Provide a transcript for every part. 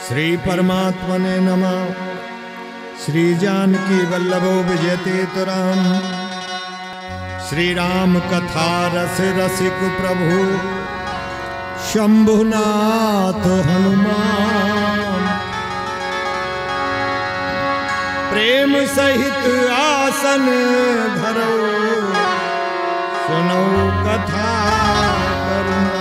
श्री परमात्मने नमः। श्री जानकी वल्लभो विजयते तुराम। श्री राम कथा रस रसिक प्रभु शंभुनाथ हनुमान। प्रेम सहित आसन धरो सुनो कथा करुणा।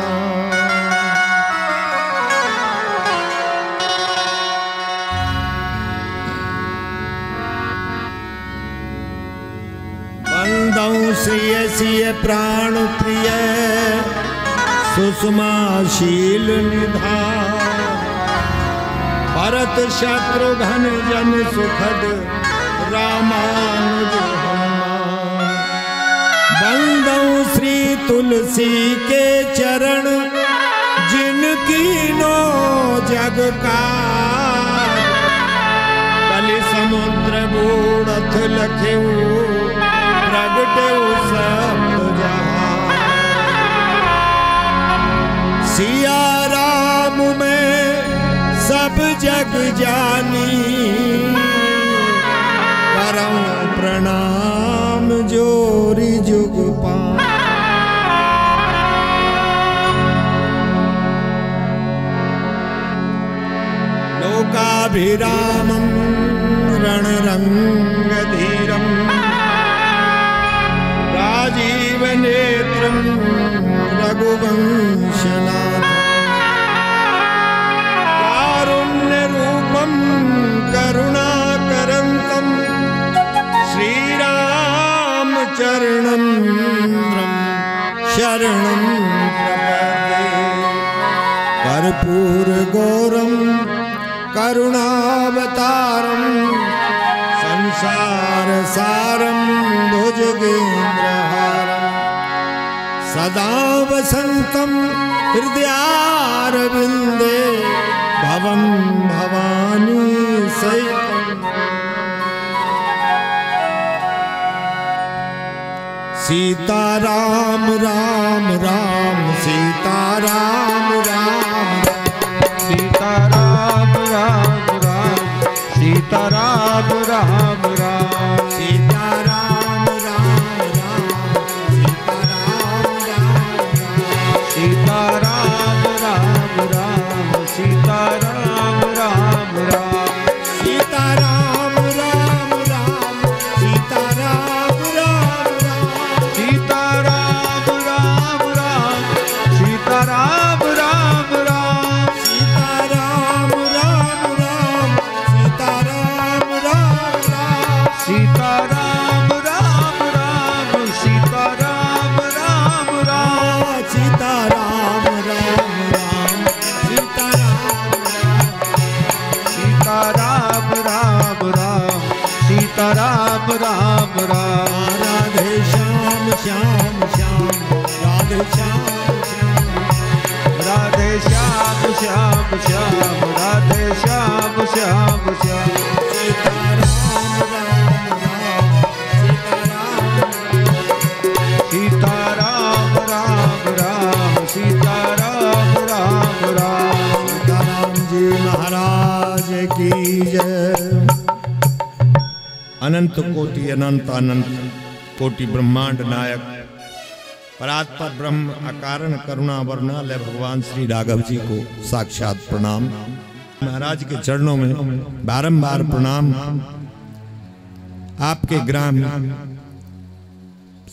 बंदौ श्रिय सिय प्राण प्रिय सुषमा शील निधान। भरत शत्रुघ्न जन सुखद रामानुज हनुमान। बंदौ श्री तुलसी के चरण जिनकी नो जग का। कलि समुद्र बूढ़थ लख्यऊ प्रगटे सब जहां। सिया राम में सब जग जानी। करऊं प्रणाम जोरी जुग पां। लोकाभिरामं रणरंग धीरम। राजीव नेत्रं रघुवंशनाथं। कारुण्य रूपं करुणाकरन्तं श्रीरामचरणं शरणं प्रपद्ये। कर्पूर गौरं करुणावतारं संसार सारं भुजगेन्द्रहारं। सदा वसन्तं हृदयारविन्दे भवं भवानी सहितं। सीताराम राम राम सीताराम राम सीताराम राम राम सीताराम राम राम सीताराम राम राम सीताराम राम राम सीताराम राम राम सीताराम राम राम सीताराम राम राम सीताराम राम राम सीताराम राम राम सीताराम राम राम सीताराम राम राम सीताराम राम राम सीताराम राम राम सीताराम राम राम सीताराम राम राम सीताराम राम राम सीताराम राम राम राधे श्याम श्याम श्याम राधे श्याम श्याम राधे श्याम श्याम श्याम राधे श्याम श्याम श्याम सीताराम राम राम सीताराम राम राम सीताराम राम राम सीताराम जी महाराज की जय। अनंत कोटि अनंत अनंत कोटि ब्रह्मांड नायक परात्पर ब्रह्म अकारण करुणा वर्णालय भगवान श्री राघव जी को साक्षात प्रणाम। महाराज के चरणों में बारंबार प्रणाम। आपके ग्राम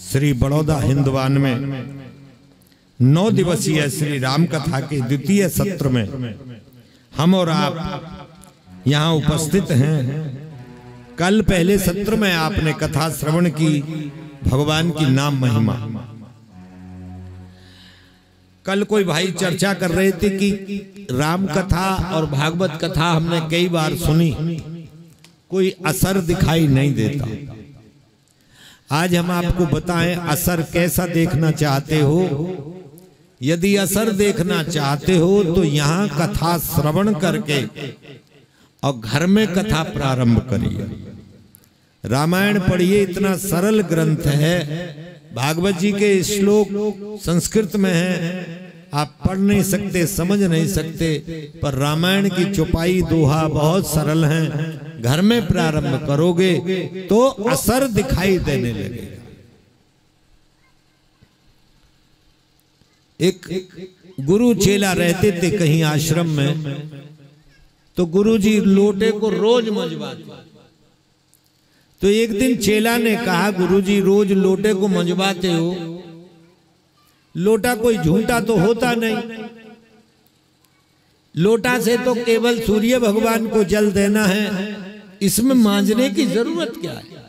श्री बड़ौदा हिंदवान में 9 दिवसीय श्री राम कथा के द्वितीय सत्र में हम और आप यहाँ उपस्थित हैं। कल पहले सत्र में आपने कथा श्रवण की भगवान की नाम महिमा। कल कोई भाई चर्चा कर रहे थे कि राम कथा और भागवत कथा हमने कई बार सुनी, कोई असर दिखाई नहीं देता। आज हम आपको बताएं असर कैसा देखना चाहते हो। यदि असर देखना चाहते हो तो यहाँ कथा श्रवण करके और घर में कथा प्रारंभ करिए। रामायण पढ़िए, इतना सरल ग्रंथ है। भागवत जी के श्लोक संस्कृत में है, आप पढ़ नहीं सकते, समझ नहीं सकते, पर रामायण की चौपाई दोहा बहुत सरल हैं। घर में प्रारंभ करोगे तो असर दिखाई देने लगेगा। एक गुरु चेला रहते थे कहीं आश्रम में, तो गुरुजी लोटे को रोज मंजवाते। तो एक दिन चेला ने कहा, गुरुजी रोज लोटे को मंजवाते हो, लोटा कोई झूठा तो होता नहीं, लोटा से तो केवल सूर्य भगवान को जल देना है, इसमें मांजने की जरूरत क्या है?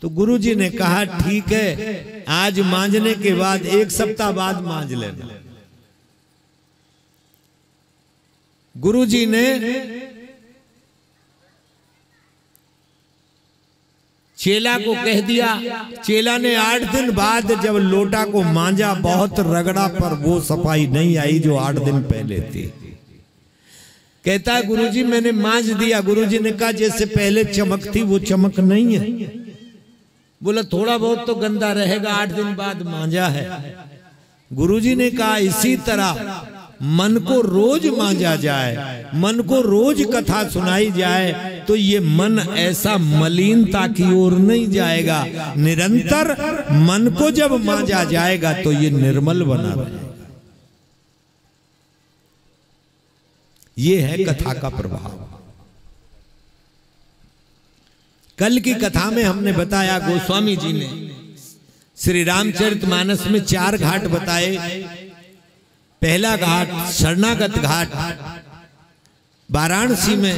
तो गुरुजी ने कहा ठीक है, आज मांजने के बाद 1 सप्ताह बाद मांज लेना। गुरुजी ने चेला को कह दिया। चेला ने 8 दिन बाद जब लोटा को मांजा, बहुत रगड़ा पर वो सफाई नहीं आई जो 8 दिन पहले थी। कहता है गुरुजी मैंने मांज दिया। गुरुजी ने कहा जैसे पहले चमक थी वो चमक नहीं है। बोला थोड़ा बहुत तो गंदा रहेगा, 8 दिन बाद मांजा है। गुरुजी ने कहा इसी तरह मन को रोज मांजा जाए, मन को रोज कथा सुनाई जाए, तो ये मन ऐसा मलिनता की ओर नहीं जाएगा। निरंतर मन को जब मांजा जाएगा तो ये निर्मल बना रहेगा। ये है कथा का प्रभाव। कल की कथा में हमने बताया, गोस्वामी जी ने श्री रामचरितमानस में 4 घाट बताए। पहला घाट शरणागत घाट, वाराणसी में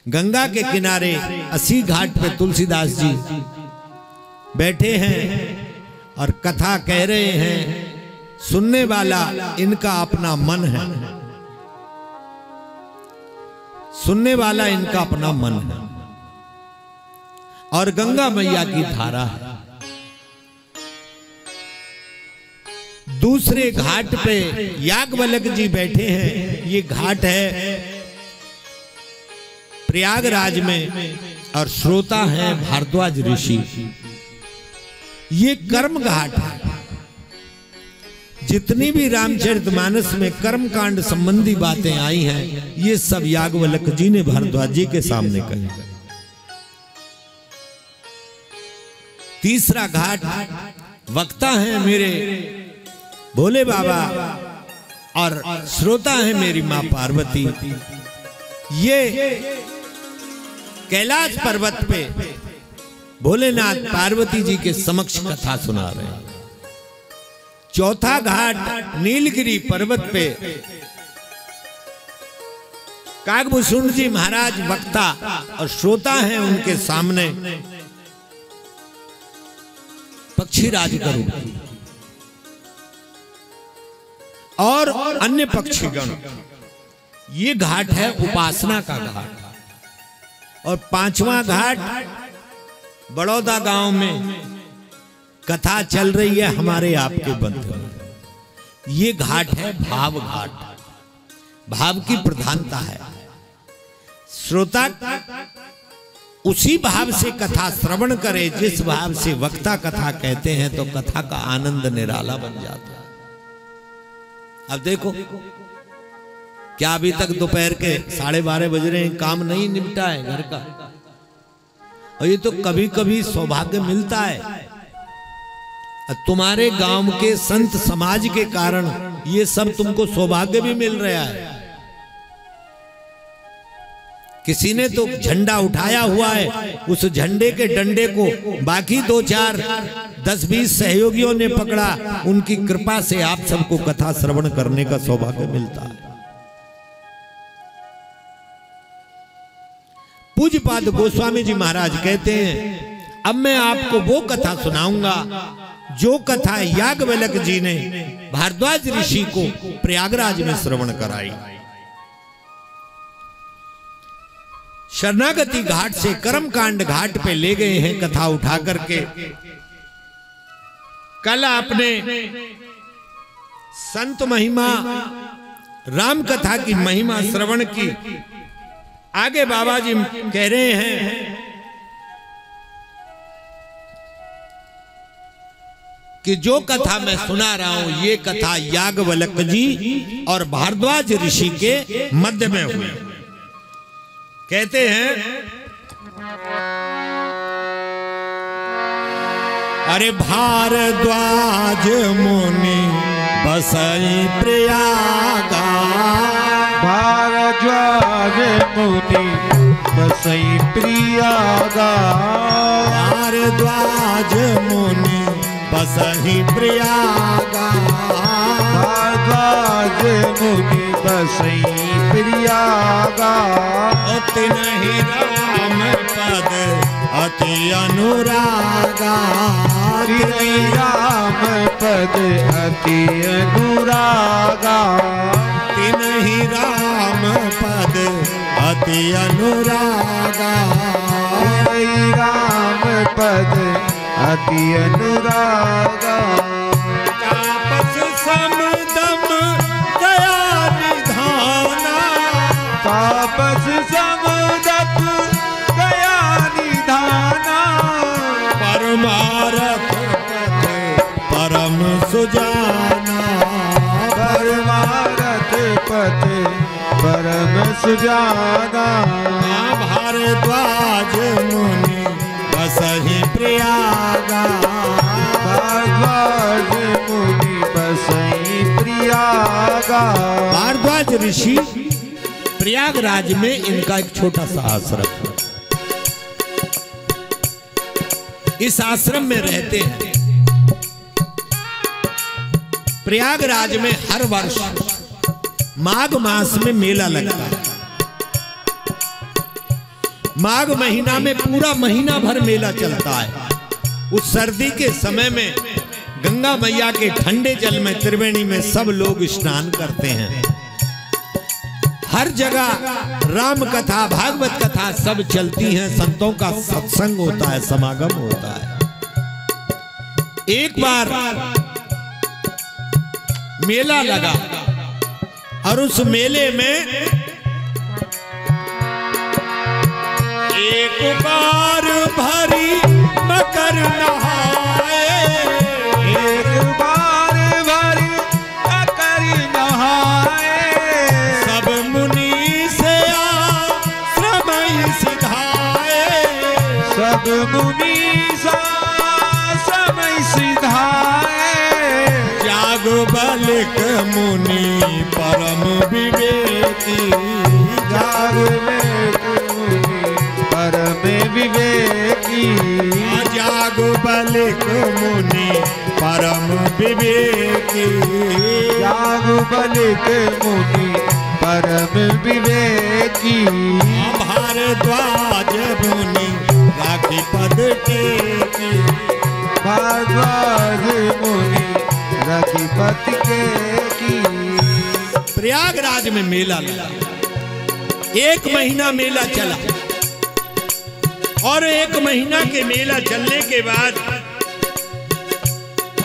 गंगा के किनारे 80 घाट पे तुलसीदास जी बैठे हैं और कथा कह रहे हैं। सुनने वाला इनका अपना मन है, सुनने वाला इनका अपना मन है, और गंगा मैया की धारा है। दूसरे घाट पे याज्ञवल्क्य जी बैठे हैं। ये घाट है प्रयागराज में, और श्रोता हैं भारद्वाज ऋषि। ये कर्म घाट है। जितनी भी रामचरितमानस में कर्म कांड संबंधी बातें आई हैं, ये सब याज्ञवल्क्य जी ने भारद्वाज जी के सामने कही। तीसरा घाट वक्ता है मेरे भोले बाबा और श्रोता है मेरी मां पार्वती। ये कैलाश पर्वत पे भोलेनाथ पार्वती जी के समक्ष कथा सुना रहे हैं। चौथा घाट नीलगिरी पर्वत पे काकभूषुंड जी महाराज वक्ता और श्रोता हैं, उनके सामने पक्षीराज गरुड़ और अन्य पक्षीगण। ये घाट है उपासना का घाट। और 5वां घाट बड़ौदा गांव में कथा चल रही है हमारे आपके बंधु। ये घाट है भाव घाट। भाव की प्रधानता है। श्रोता उसी भाव से कथा श्रवण करे जिस भाव से वक्ता कथा कहते हैं, तो कथा का आनंद निराला बन जाता है। अब देखो, क्या अभी तक दोपहर के 12:30 बज रहे हैं, काम नहीं निपटा है घर का? और ये तो कभी कभी सौभाग्य मिलता है। तुम्हारे गांव के संत समाज के कारण ये सब तुमको सौभाग्य भी मिल रहा है। किसी ने तो झंडा उठाया हुआ है, उस झंडे के डंडे को बाकी 2-4 10-20 सहयोगियों ने पकड़ा। उनकी कृपा से आप सबको कथा श्रवण करने का सौभाग्य मिलता है। पूज्यपाद गोस्वामी जी महाराज कहते हैं, अब मैं आपको वो कथा सुनाऊंगा जो कथा याज्ञवल्क्य जी ने भारद्वाज ऋषि को प्रयागराज में श्रवण कराई। शरणागति घाट से कर्मकांड घाट पे ले गए हैं कथा उठा करके। कल आपने संत महिमा राम कथा की महिमा श्रवण की। आगे बाबा जी कह रहे हैं, कि जो कथा मैं सुना रहा हूं ये कथा याज्ञवल्क्य जी और भारद्वाज ऋषि के मध्य में हुई। कहते हैं अरे भारद्वाज मुनि बसई प्रयागा, भारद्वाज मुनि बसई प्रयागा, भारद्वाज मुनि बसई प्रयागा, भारद्वाज मुनि बसई प्रयागा, तिन्हि राम पद अति अनुरागा, तिन्हि राम पद अति अनुरागा, तिन्हि राम पद अति अनुरागा, तिन्हि राम पद अति अनुरागा, तापस समदम दया निधाना, तापस समदप दया निधाना, परमारथ पथ परम सुजाना, परमारथ पथ परम सुजाना, भारद्वाज मुनि बसहि प्रयागा, भारद्वाज मुनि बसई प्रयागा। भारद्वाज ऋषि प्रयागराज में इनका एक छोटा सा आश्रम है। इस आश्रम में रहते हैं। प्रयागराज में हर वर्ष माघ मास में मेला लगता है। माघ महीना में पूरा महीना भर मेला चलता है। उस सर्दी के समय में गंगा मैया के ठंडे जल में त्रिवेणी में सब लोग स्नान करते हैं। हर जगह राम कथा भागवत कथा सब चलती हैं। संतों का सत्संग होता है, समागम होता है। एक बार मेला लगा और उस मेले में एक बार भरी मकर नहाए, एक बार भरी मकर नहाए, सब मुनि से आश्रम सिधाए, सब मुनि समय सिधाए, याज्ञवल्क्य मुनि परम विवेकी, याज्ञवल्क्य मुनि परम विवेकी, याज्ञवल्क्य मुनि परम विवेकी, याज्ञवल्क्य मुनि परम विवेकी, भारद्वाज मुनि राखी पद टेकी, भारद्वाज मुनि राखी पद की। प्रयागराज में मेला लगा। एक महीना मेला चला और एक महीना के मेला चलने के बाद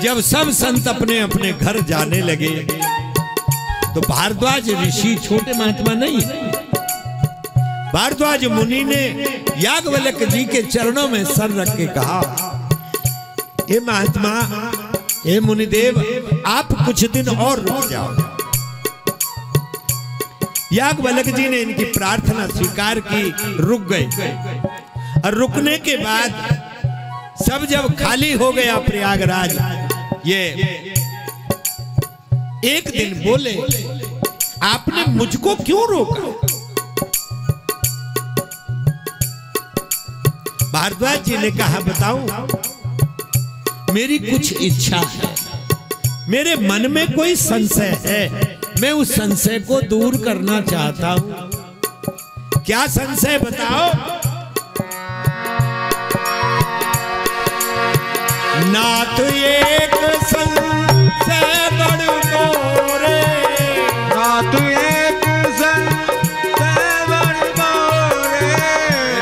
जब सब संत अपने अपने घर जाने लगे तो भारद्वाज ऋषि छोटे महात्मा नहीं है। भारद्वाज मुनि ने याज्ञवल्क्य जी के चरणों में सर रख के कहा, हे महात्मा, हे मुनिदेव, आप कुछ दिन और रुक जाओ। याज्ञवल्क्य जी ने इनकी प्रार्थना स्वीकार की, रुक गए। और रुकने के बाद सब जब खाली हो गया प्रयागराज, ये एक दिन बोले, आपने मुझको क्यों रोका? भारद्वाज जी ने कहा, बताऊं, मेरी कुछ इच्छा है, मेरे मन में कोई संशय है, मैं उस संशय को दूर करना चाहता हूं। क्या संशय बताओ? नाथ एक संशय बड़ मोरे, नाथ एक संशय बड़ मोरे,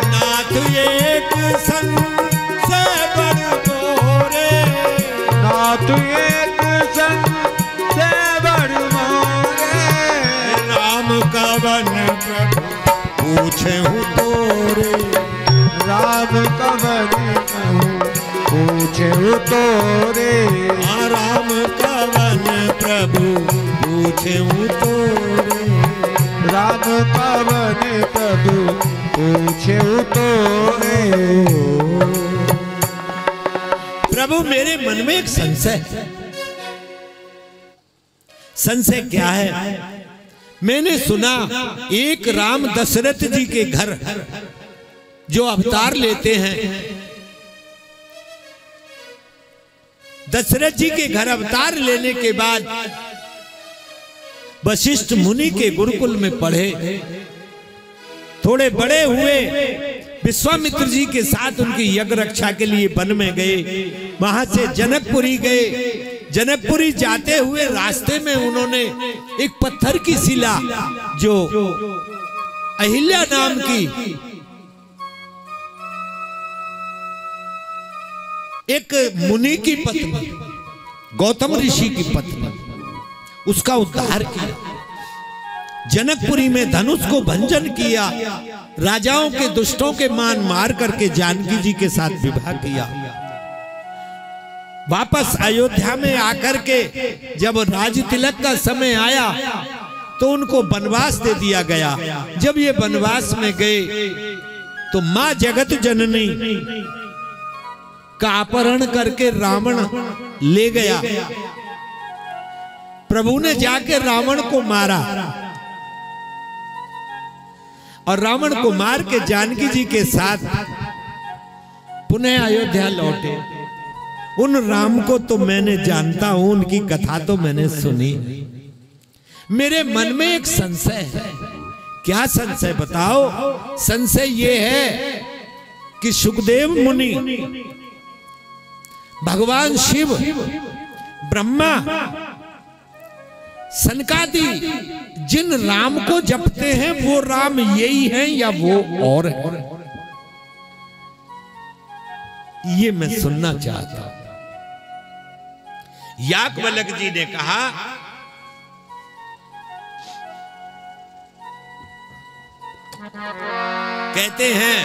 नाथ एक संशय बड़ मोरे, नाथ एक संशय बड़ मोरे, राम कवन प्रभु पूछे हूँ तोरे, राम कवन कहूँ पूछे तोरे। राम कवन प्रभु पूछे तोरे। राम कवन प्रभु पूछे तोरे। प्रभु मेरे मन में एक संशय है। संशय क्या है? मैंने सुना एक राम दशरथ जी के घर जो अवतार लेते हैं, दशरथ जी के घर अवतार लेने के बाद वशिष्ठ मुनि के गुरुकुल में पढ़े, थोड़े बड़े हुए, विश्वामित्र जी के साथ उनकी यज्ञ रक्षा के लिए वन में गए, वहां से जनकपुरी गए। जनकपुरी जाते हुए रास्ते में उन्होंने एक पत्थर की शिला, जो अहिल्या नाम की एक मुनि की पत्नी, गौतम ऋषि की पत्नी, उसका उद्धार किया। जनकपुरी में धनुष को भंजन किया, राजाओं के दुष्टों के मान मार करके जानकी जी के साथ विवाह किया। वापस अयोध्या में आकर के जब राज तिलक का समय आया तो उनको वनवास दे दिया गया। जब ये वनवास में गए तो मां जगत जननी का अपहरण करके रावण ले गया। प्रभु ने जाके रावण को मारा और रावण को मार के जानकी जी के साथ पुनः अयोध्या लौटे। उन राम को तो मैंने जानता हूं, उनकी कथा तो मैंने सुनी। मेरे मन में एक संशय है। क्या संशय बताओ? संशय ये है कि सुखदेव मुनि, भगवान शिव, ब्रह्मा, सनकादि जिन राम को जपते हैं वो राम यही हैं या वो और है? ये मैं सुनना चाहता हूं। याज्ञवल्क्य जी ने कहा, कहते हैं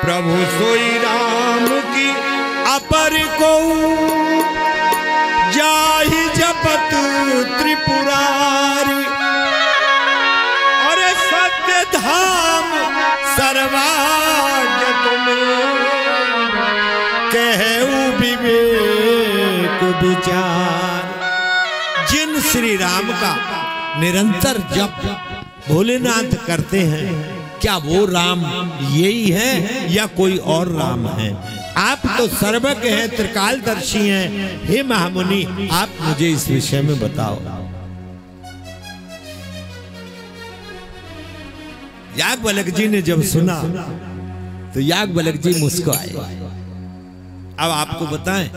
प्रभु सोई राम की अपर को जाहि जपत त्रिपुरारी, और सत्य धाम सर्वाज्ञ तुम्हें कहूं विवेक विचार। जिन श्री राम का निरंतर जप भोलेनाथ करते हैं, क्या वो राम यही है या कोई और राम है? आप तो सर्वज्ञ हैं, त्रिकालदर्शी हैं। हे महामुनि, आप मुझे इस विषय में बताओ। याज्ञवल्क्य जी ने जब सुना तो याज्ञवल्क्य जी मुस्कुराए। अब आपको बताएं,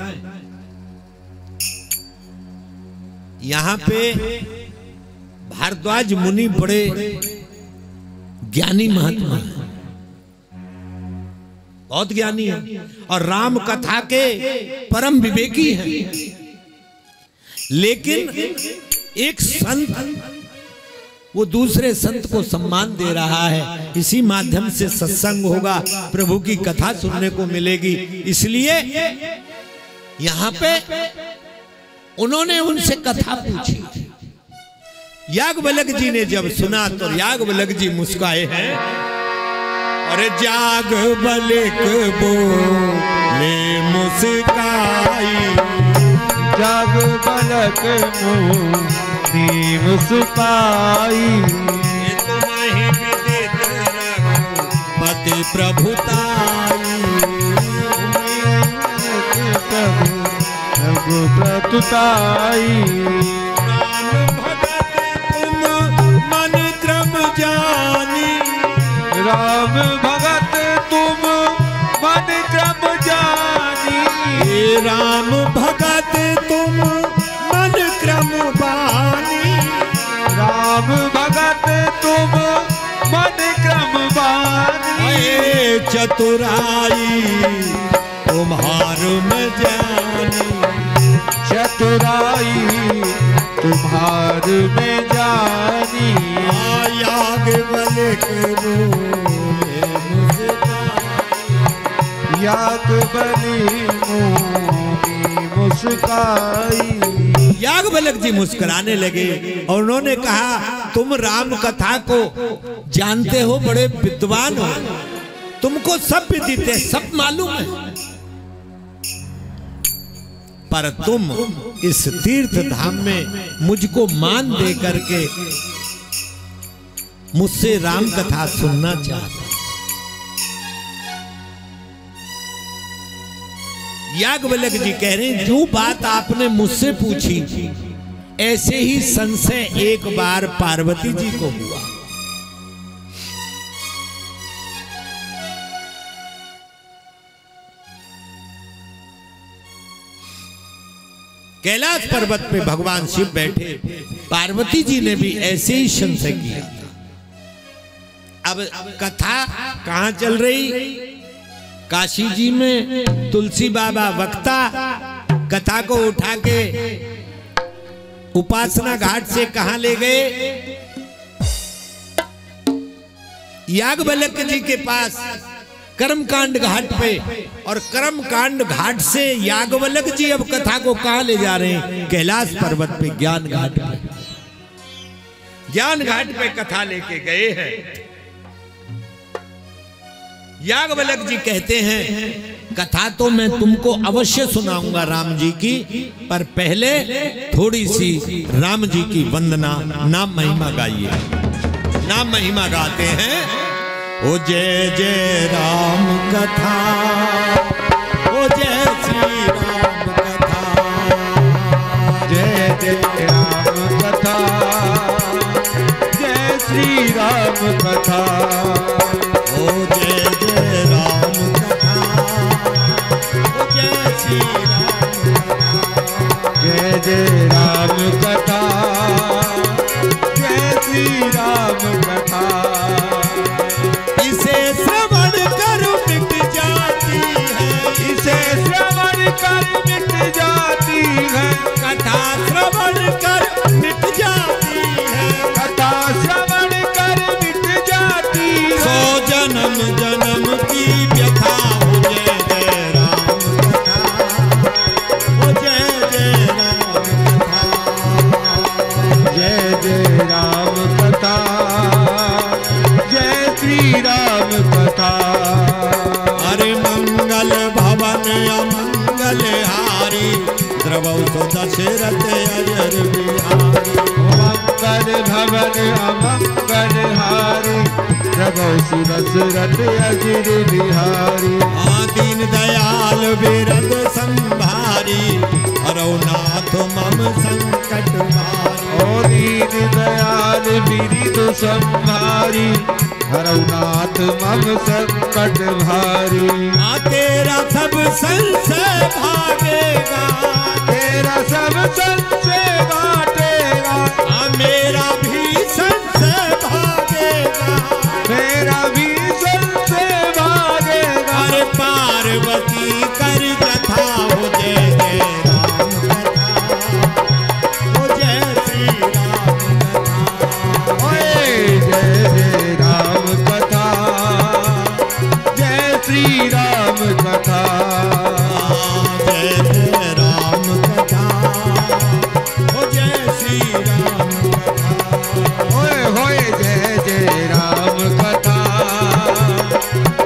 यहां पे भारद्वाज मुनि बड़े ज्ञानी महात्मा हैं, बहुत ज्ञानी हैं और राम कथा के परम विवेकी हैं। लेकिन एक संत वो दूसरे संत को सम्मान दे रहा है। इसी माध्यम से सत्संग होगा, प्रभु की कथा सुनने को मिलेगी। इसलिए यहां पे उन्होंने उनसे कथा पूछी। याज्ञवल्क्य जी ने जब सुना तो याज्ञवल्क्य जी मुस्कुराए हैं। अरे याज्ञवल्क्य बोले मुस्काई, याज्ञवल्क्य मुनि मुस्काई, तुम्हें विदित रघुपति प्रभुताई, रघुप्रतुताई। राम भगत तुम मन क्रम जानी, राम भगत तुम मन क्रम बानी, राम भगत तुम मन क्रम बानी। चतुराई तुम्हार में जानी, चतुराई तुम्हार में जानी। याज्ञवल्क्य बोले मुस्काई, याक बलि मोही मुस्काई। याज्ञवल्क्य जी मुस्कुराने लगे और उन्होंने कहा तुम राम कथा को जानते हो, बड़े विद्वान हो, तुमको सब विदित है, सब मालूम है, पर तुम इस तीर्थ धाम में मुझको मान दे करके मुझसे राम कथा सुनना चाहते। याज्ञवल्क्य जी कह रहे हैं जो बात आपने मुझसे पूछी ऐसे ही संशय एक बार पार्वती जी को हुआ। कैलाश पर्वत पे भगवान शिव बैठे, पार्वती जी ने भी ऐसे ही संशय किया था। अब कथा कहां चल रही? काशी जी में तुलसी बाबा वक्ता कथा को उठा के उपासना घाट से कहां ले गए? याज्ञवल्क्य जी के पास कर्मकांड घाट पे, और कर्मकांड घाट से याज्ञवल्क्य जी अब कथा को कहां ले जा रहे हैं? कैलाश पर्वत पे ज्ञान घाट पे। ज्ञान घाट पे कथा लेके गए हैं। याज्ञवल्क्य जी कहते हैं कथा तो मैं तुमको अवश्य सुनाऊंगा राम जी की, पर पहले थोड़ी सी राम जी की वंदना, नाम महिमा गाइए। नाम महिमा गाते हैं। ओ जय जय राम कथा, ओ जय श्री राम कथा, जय जय राम कथा, जय श्री राम कथा। ओ जय जय राम कथा, ओ जय श्री राम कथा, जय जय राम कथा, जय श्री राम कथा। इसे श्रवण कर मिट जाती है, इसे श्रवण कर मिट जाती है, कथा श्रवण कर मिट जाती है, कथा श्रवण कर मिट जाती है। सौ जन्म जन्म की व्यथा हो जय जय राम कथा, हो जय जय राम कथा, जय जय राम कथा, जय श्री राम कथा। अरे मंगल भवन अमंगल हारी, द्रवौ सो दशरथ अजर बिहारी। मंगल भवन अमंगल हारी, प्रभु सुदशरथ अजर बिहारी। दीन दयाल विरद संभारी, हरौ नाथ मम संकट भारी। ओ दीन दयाल बिरिद संभारी, हरौ नाथ मम संकट भारी। तेरा सब संशय भागेगा, तेरा सब संशय बाटेगा, मेरा भी संशय भागेगा, मेरा भी संशय भागेगा। अरे पार्वती कर कथा हो जय जय राम कथा, हो जय श्री राम कथा। ओए जय जय राम कथा, जय श्री राम कथा। जय जय राम कथा, हो जय श्री राम कथा। ओए होए जय जय राम कथा,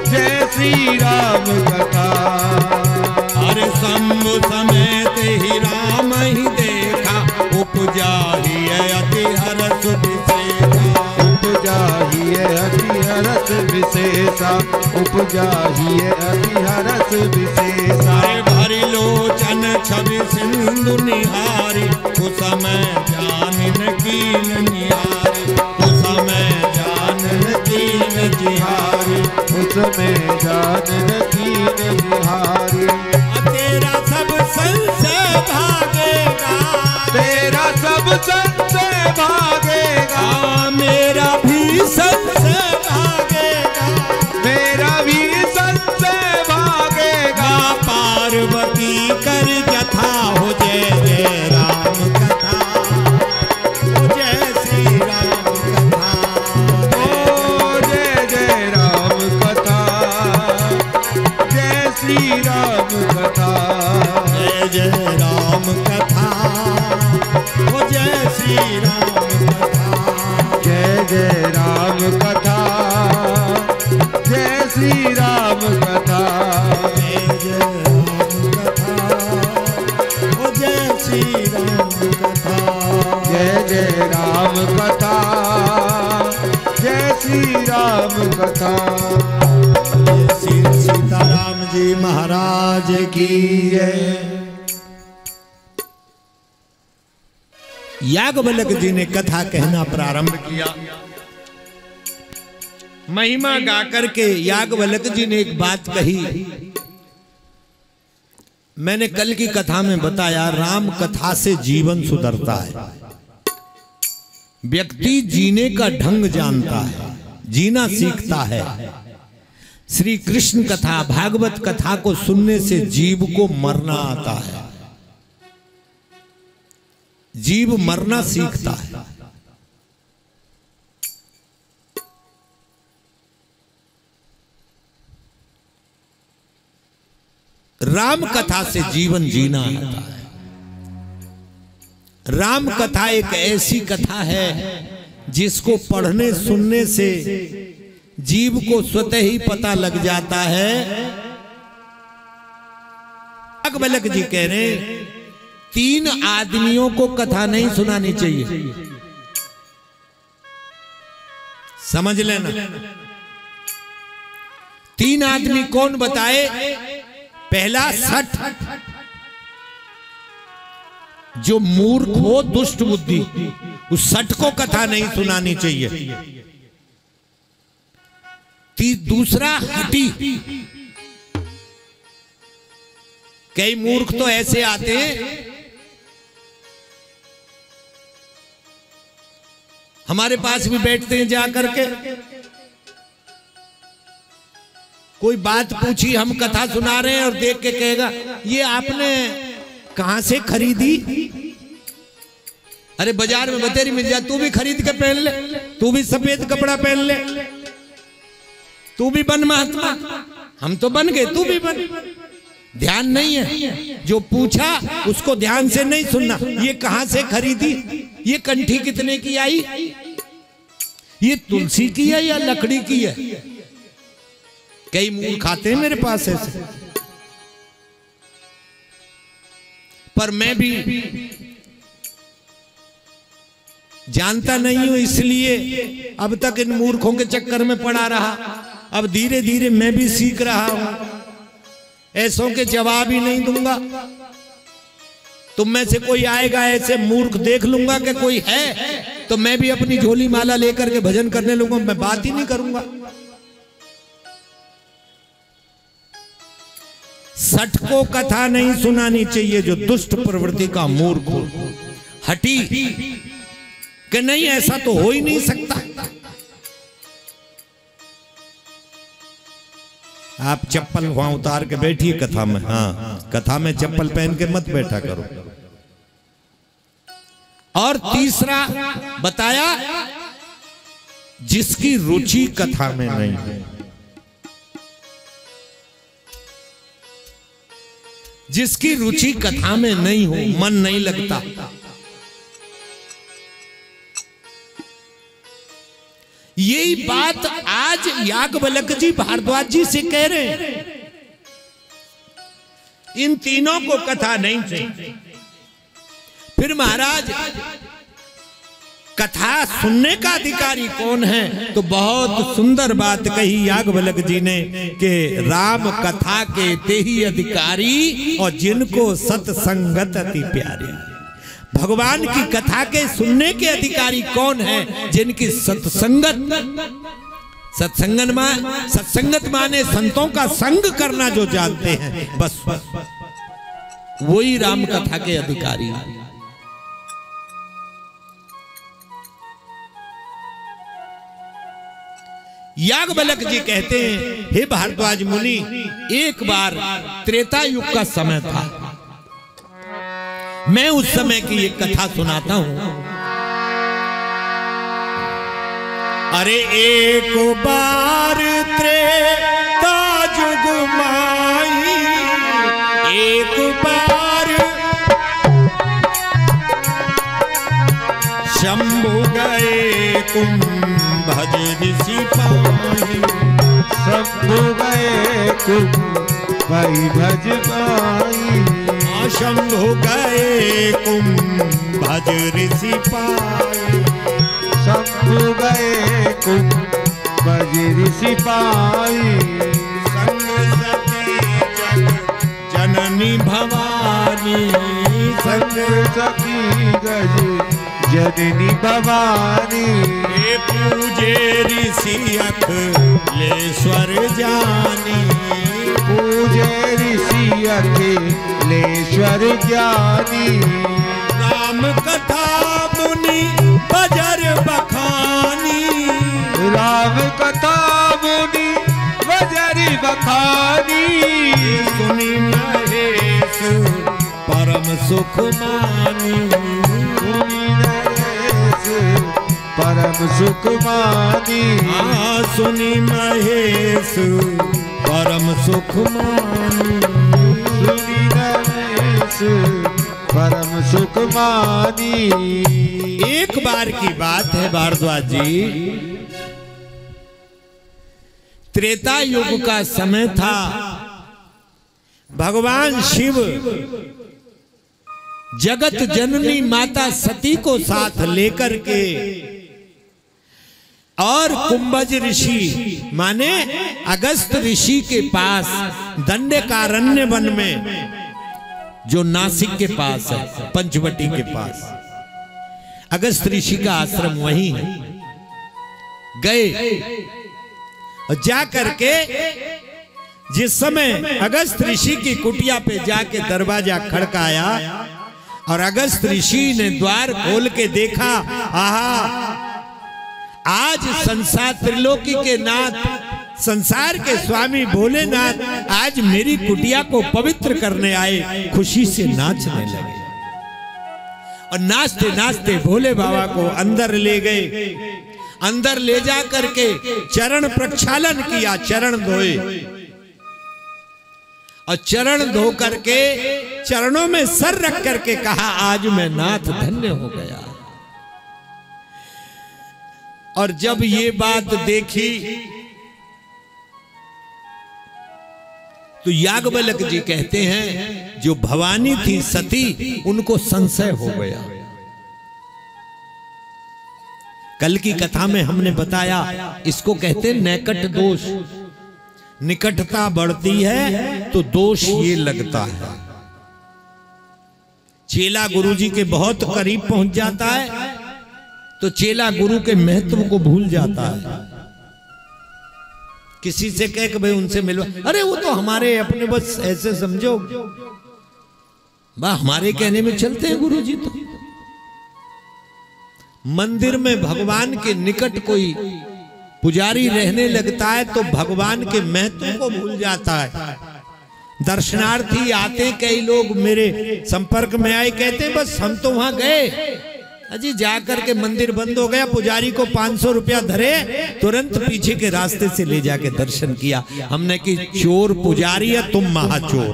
जय श्री राम कथा। अरे शंभु समेत ही राम ही देखा, उपजा ही अति हरस विशेषा। उपजा ही अति हरस विशेषा, उपजा ही अति हरस विशेषा। अरे भरी लोचन छवि सिंधु निहारी, उस समय जानन कीन निहारी, उस समय जानन कीन जिहारी। उसमें जानन कीन बिहारी। तेरा सब संशय भागेगा, तेरा सब संशय भागेगा, मेरा भी संशय भागेगा, मेरा भी संशय भागेगा। पार्वती कर कथा हो जय जय राम कथा, हो जय राम कथा, जय श्री राम कथा। श्री सीताराम जी महाराज की जय। याज्ञवल्क्य जी ने कथा कहना प्रारंभ किया। महिमा गाकर के याज्ञवल्क्य जी ने एक बात कही। मैंने कल की कथा में बताया, राम कथा से जीवन सुधरता है। व्यक्ति जीने का ढंग जानता है, जीना सीखता है। श्री कृष्ण कथा, भागवत कथा को सुनने से जीव को मरना आता है, जीव मरना सीखता है। राम कथा से जीवन जीना आता है। राम कथा एक ऐसी कथा है जिसको पढ़ने सुनने से जीव को स्वतः ही पता लग जाता है। याज्ञवल्क्य जी कह रहे हैं, 3 आदमियों को कथा नहीं सुनानी चाहिए। समझ लेना। 3 आदमी कौन बताए? पहला सठ, जो मूर्ख हो, दुष्ट बुद्धि, उस सठ को कथा नहीं सुनानी चाहिए। दूसरा हठी। कई मूर्ख तो ऐसे आते हैं, हमारे पास भी बैठते हैं, जा करके कोई बात पूछी, हम कथा सुना रहे हैं और देख के कहेगा, ये आपने कहां से खरीदी? अरे बाजार में बतेरी मिल जाए, तू भी खरीद के पहन ले, तू भी सफेद कपड़ा पहन ले, तू भी बन महात्मा। हम तो बन गए, तू भी बन। ध्यान नहीं है। जो पूछा उसको ध्यान से नहीं सुनना। ये कहां से खरीदी? ये कंठी कितने की आई? ये तुलसी की है या लकड़ी की है? कई मूर्ख आते हैं मेरे पास ऐसे। पर मैं भी जानता नहीं हूं, इसलिए अब तक इन मूर्खों के चक्कर में पड़ा रहा। अब धीरे धीरे मैं भी सीख रहा हूं, ऐसों के जवाब ही नहीं दूंगा। तुम में से कोई आएगा ऐसे मूर्ख, देख लूंगा कि कोई है, तो मैं भी अपनी झोली माला लेकर के भजन करने लगूंगा, मैं बात ही नहीं करूंगा। सठ को कथा नहीं सुनानी चाहिए, जो दुष्ट प्रवृत्ति का मूर्ख हो, हठी, कि नहीं ऐसा तो हो ही नहीं सकता। आप चप्पल वहां उतार के बैठिए कथा में। हाँ, कथा में चप्पल पहन के मत बैठा करो। और तीसरा बताया, जिसकी रुचि कथा में नहीं है, जिसकी रुचि कथा में नहीं हो, मन नहीं लगता, यही बात आज याज्ञवल्क्य जी भारद्वाज जी से कह रहे हैं। इन तीनों को कथा नहीं चाहिए। फिर महाराज, कथा सुनने का अधिकारी कौन है? तो बहुत सुंदर बात कही याज्ञवल्क्य जी ने कि राम कथा के ते ही अधिकारी, और जिनको सत्संगत अति प्यारी। भगवान की कथा के सुनने के अधिकारी कौन है? जिनकी सत्संगत माने संतों का संग करना जो जानते हैं, बस वही राम कथा के अधिकारी हैं। याज्ञवल्क्य जी कहते हैं, हे भारद्वाज मुनि, एक बार त्रेता युग का समय था। मैं उस समय की एक कथा सुनाता हूं। अरे एक बार त्रेता युग माई, एक बार शंभु गए कुंभज ऋषि पाई, शंभु गए कुंभज पाई, शंभु गए कुंभज ऋषि पाई। कुंभज ऋषि पाई। संग सखी जग जननी भवानी, संग सखी गज जननी भवानी। हे पूजे ऋषि अखिलेश्वर जानी, पूजे ऋषि अखिलेश्वर ज्ञानी। राम कथा मुनि बजर बखानी, राम कथा मुनि बजरी बखानी। सुनी महेश परम सुख मानी, सुनी नरेश परम सुख मानी। सुनी महेश परम सुख मानी, सुनी नरेश परम सुख मानी। एक बार की बात है भारद्वाज जी, त्रेता युग का समय था। भगवान शिव जगत जननी माता सती को साथ लेकर के और कुंभज ऋषि माने अगस्त ऋषि के पास दंडकारण्य वन में, जो नासिक के पास है, पंचवटी के पास अगस्त ऋषि का आश्रम वहीं है, गए और जा करके जिस समय अगस्त ऋषि की कुटिया पे जाके दरवाजा खड़काया और अगस्त ऋषि ने द्वार खोल के देखा, आहा आज संसार त्रिलोकी के नाथ, संसार के स्वामी भोलेनाथ आज मेरी कुटिया को पवित्र करने आए, खुशी से नाचने लगे और नाचते नाचते भोले बाबा को अंदर ले गए। अंदर ले जा करके चरण प्रक्षालन किया, चरण धोए और चरण धो करके चरणों में सर रख करके कहा, आज मैं नाथ धन्य हो गया। और जब ये बात देखी तो याज्ञवल्क्य जी कहते हैं जो भवानी थी सती, उनको संशय हो गया। कल की कथा में हमने बताया, इसको कहते हैं नैकट दोष। निकटता बढ़ती है तो दोष ये लगता है। चेला गुरुजी के बहुत करीब पहुंच जाता है तो चेला गुरु के महत्व को भूल जाता है। किसी से कह के भाई उनसे मिलवा, अरे वो तो हमारे अपने, बस ऐसे समझो, हमारे कहने में चलते हैं गुरुजी। तो मंदिर में भगवान के निकट कोई पुजारी रहने लगता है तो भगवान के महत्व को भूल जाता है। दर्शनार्थी आते, कई लोग मेरे संपर्क में आए, कहते बस हम तो वहां गए, अजी जाकर के मंदिर बंद हो गया, पुजारी को 500 रुपया धरे, तुरंत पीछे के रास्ते से ले जाके दर्शन किया। हमने कि चोर पुजारी है, तुम महाचोर।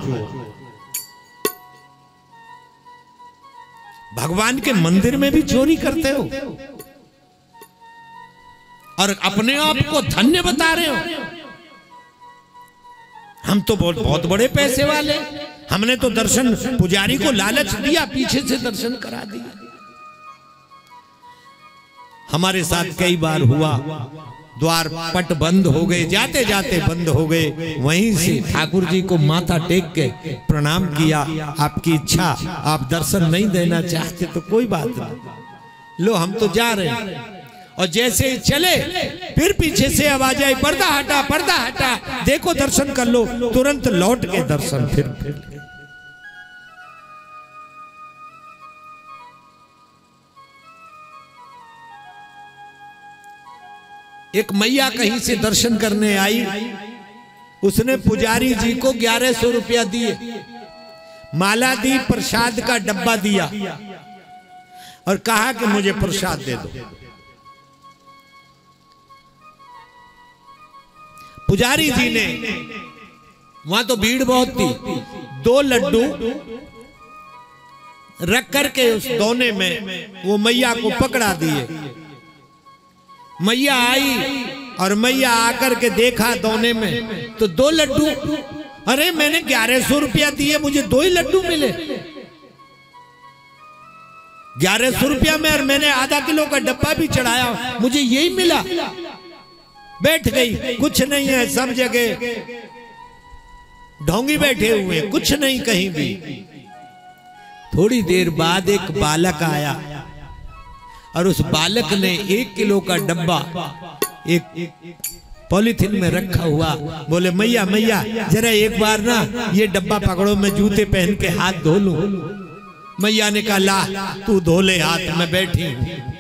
भगवान के मंदिर में भी चोरी करते हो और अपने आप को धन्य बता रहे हो। हम तो बहुत बड़े पैसे वाले, हमने तो दर्शन, पुजारी को लालच दिया, पीछे से दर्शन करा दिया। हमारे साथ कई बार हुआ, द्वार पट बंद हो गए, जाते जाते बंद हो गए, वहीं से ठाकुर जी को माथा टेक के प्रणाम किया, आपकी इच्छा, आप दर्शन नहीं देना चाहते तो कोई बात नहीं, लो हम तो जा रहे हैं। और जैसे ही चले फिर पीछे से आवाज आई, पर्दा हटा, पर्दा हटा, देखो दर्शन कर लो, तुरंत लौट के दर्शन फिर। एक मैया कहीं से दर्शन करने आई, उसने पुजारी जी को 1100 रुपया दिए, माला दी, प्रसाद का डब्बा दिया और कहा कि मुझे प्रसाद दे दो। पुजारी जी ने, वहां तो भीड़ बहुत थी, 2 लड्डू रख करके उस दोने में वो मैया को पकड़ा दिए। मैया आई और मैया आकर के देखा दोने में तो 2 लड्डू, अरे मैंने 1100 रुपया दिए, मुझे 2 ही लड्डू मिले। 1100 रुपया में और मैंने आधा किलो का डब्बा भी चढ़ाया, मुझे यही मिला। बैठ गई, कुछ नहीं है, सब जगह ढोंगी बैठे हुए, कुछ नहीं कहीं भी। थोड़ी देर बाद एक बालक आया और उस बालक ने 1 किलो का डब्बा एक पॉलीथिन में रखा हुआ, बोले मैया मैया जरा एक बार ना ये डब्बा पकड़ो, मैं जूते पहन के हाथ धो लूं। मैया ने कहा ला तू धो ले हाथ, मैं बैठी हूं।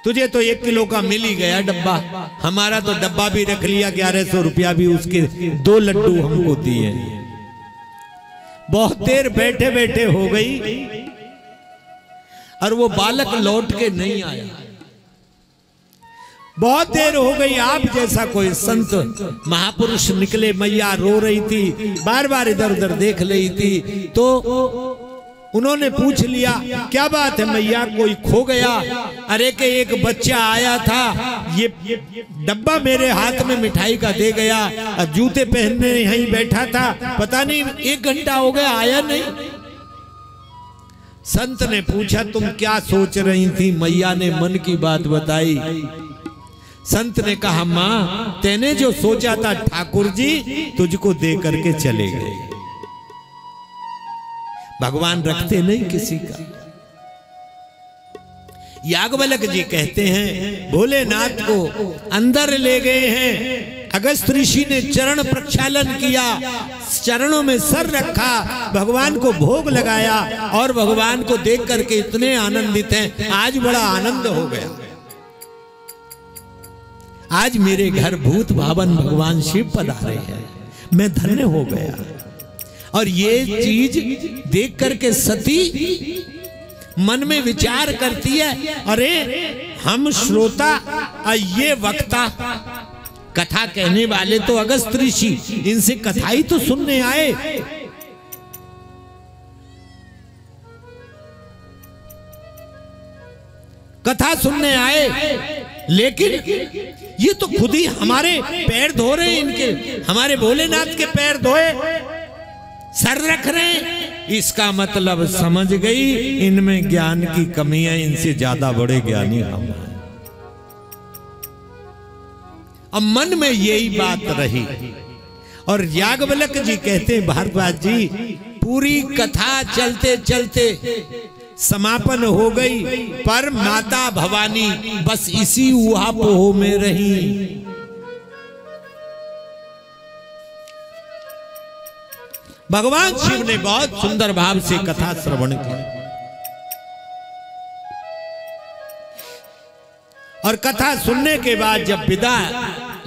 तुझे तो 1 किलो का मिल ही गया डब्बा, हमारा तो डब्बा भी रख लिया, 1100 रुपया भी उसके 2 लड्डू हमको दिए। बहुत देर बैठे बैठे हो गई और वो बालक लौट के नहीं आया। बहुत देर हो गई, आप जैसा कोई संत महापुरुष निकले, मैया रो रही थी, बार बार इधर उधर देख रही थी, तो उन्होंने पूछ लिया क्या बात है मैया, कोई खो गया? अरे के एक बच्चा आया था, ये डब्बा मेरे हाथ में मिठाई का दे गया, और जूते पहनने यहीं बैठा था, पता नहीं 1 घंटा हो गया आया नहीं। संत ने पूछा तुम क्या सोच रही थी? मैया ने मन की बात बताई। संत ने कहा मां तेने जो सोचा था ठाकुर जी तुझको दे करके चले गए। भगवान रखते नहीं किसी का। याज्ञवल्क्य जी कहते हैं भोलेनाथ को अंदर ले गए हैं, अगस्त ऋषि ने चरण प्रक्षालन किया, चरणों में सर रखा, भगवान को भोग लगाया और भगवान को देख करके इतने आनंदित हैं। आज बड़ा आनंद हो गया, आज मेरे घर भूत भावन भगवान शिव पधारे हैं, मैं धन्य हो गया। और ये चीज देख करके सती मन में विचार करती है, अरे हम श्रोता और ये वक्ता, कथा कहने वाले तो अगस्त ऋषि, इनसे कथा ही तो सुनने आए, कथा सुनने आए, लेकिन ये तो खुद ही हमारे पैर धो रहे हैं, इनके हमारे भोलेनाथ के पैर धोए, सर रख रहे हैं। इसका मतलब समझ गई इनमें ज्ञान की कमी है, इनसे ज्यादा बड़े ज्ञानी हम हैं। अब मन में यही बात रही और याज्ञवल्क्य जी कहते हैं भारद्वाज जी पूरी कथा चलते चलते समापन हो गई, पर माता भवानी बस इसी ऊहापोह में रही। भगवान शिव ने बहुत सुंदर भाव से कथा श्रवण की और कथा सुनने के बाद जब विदा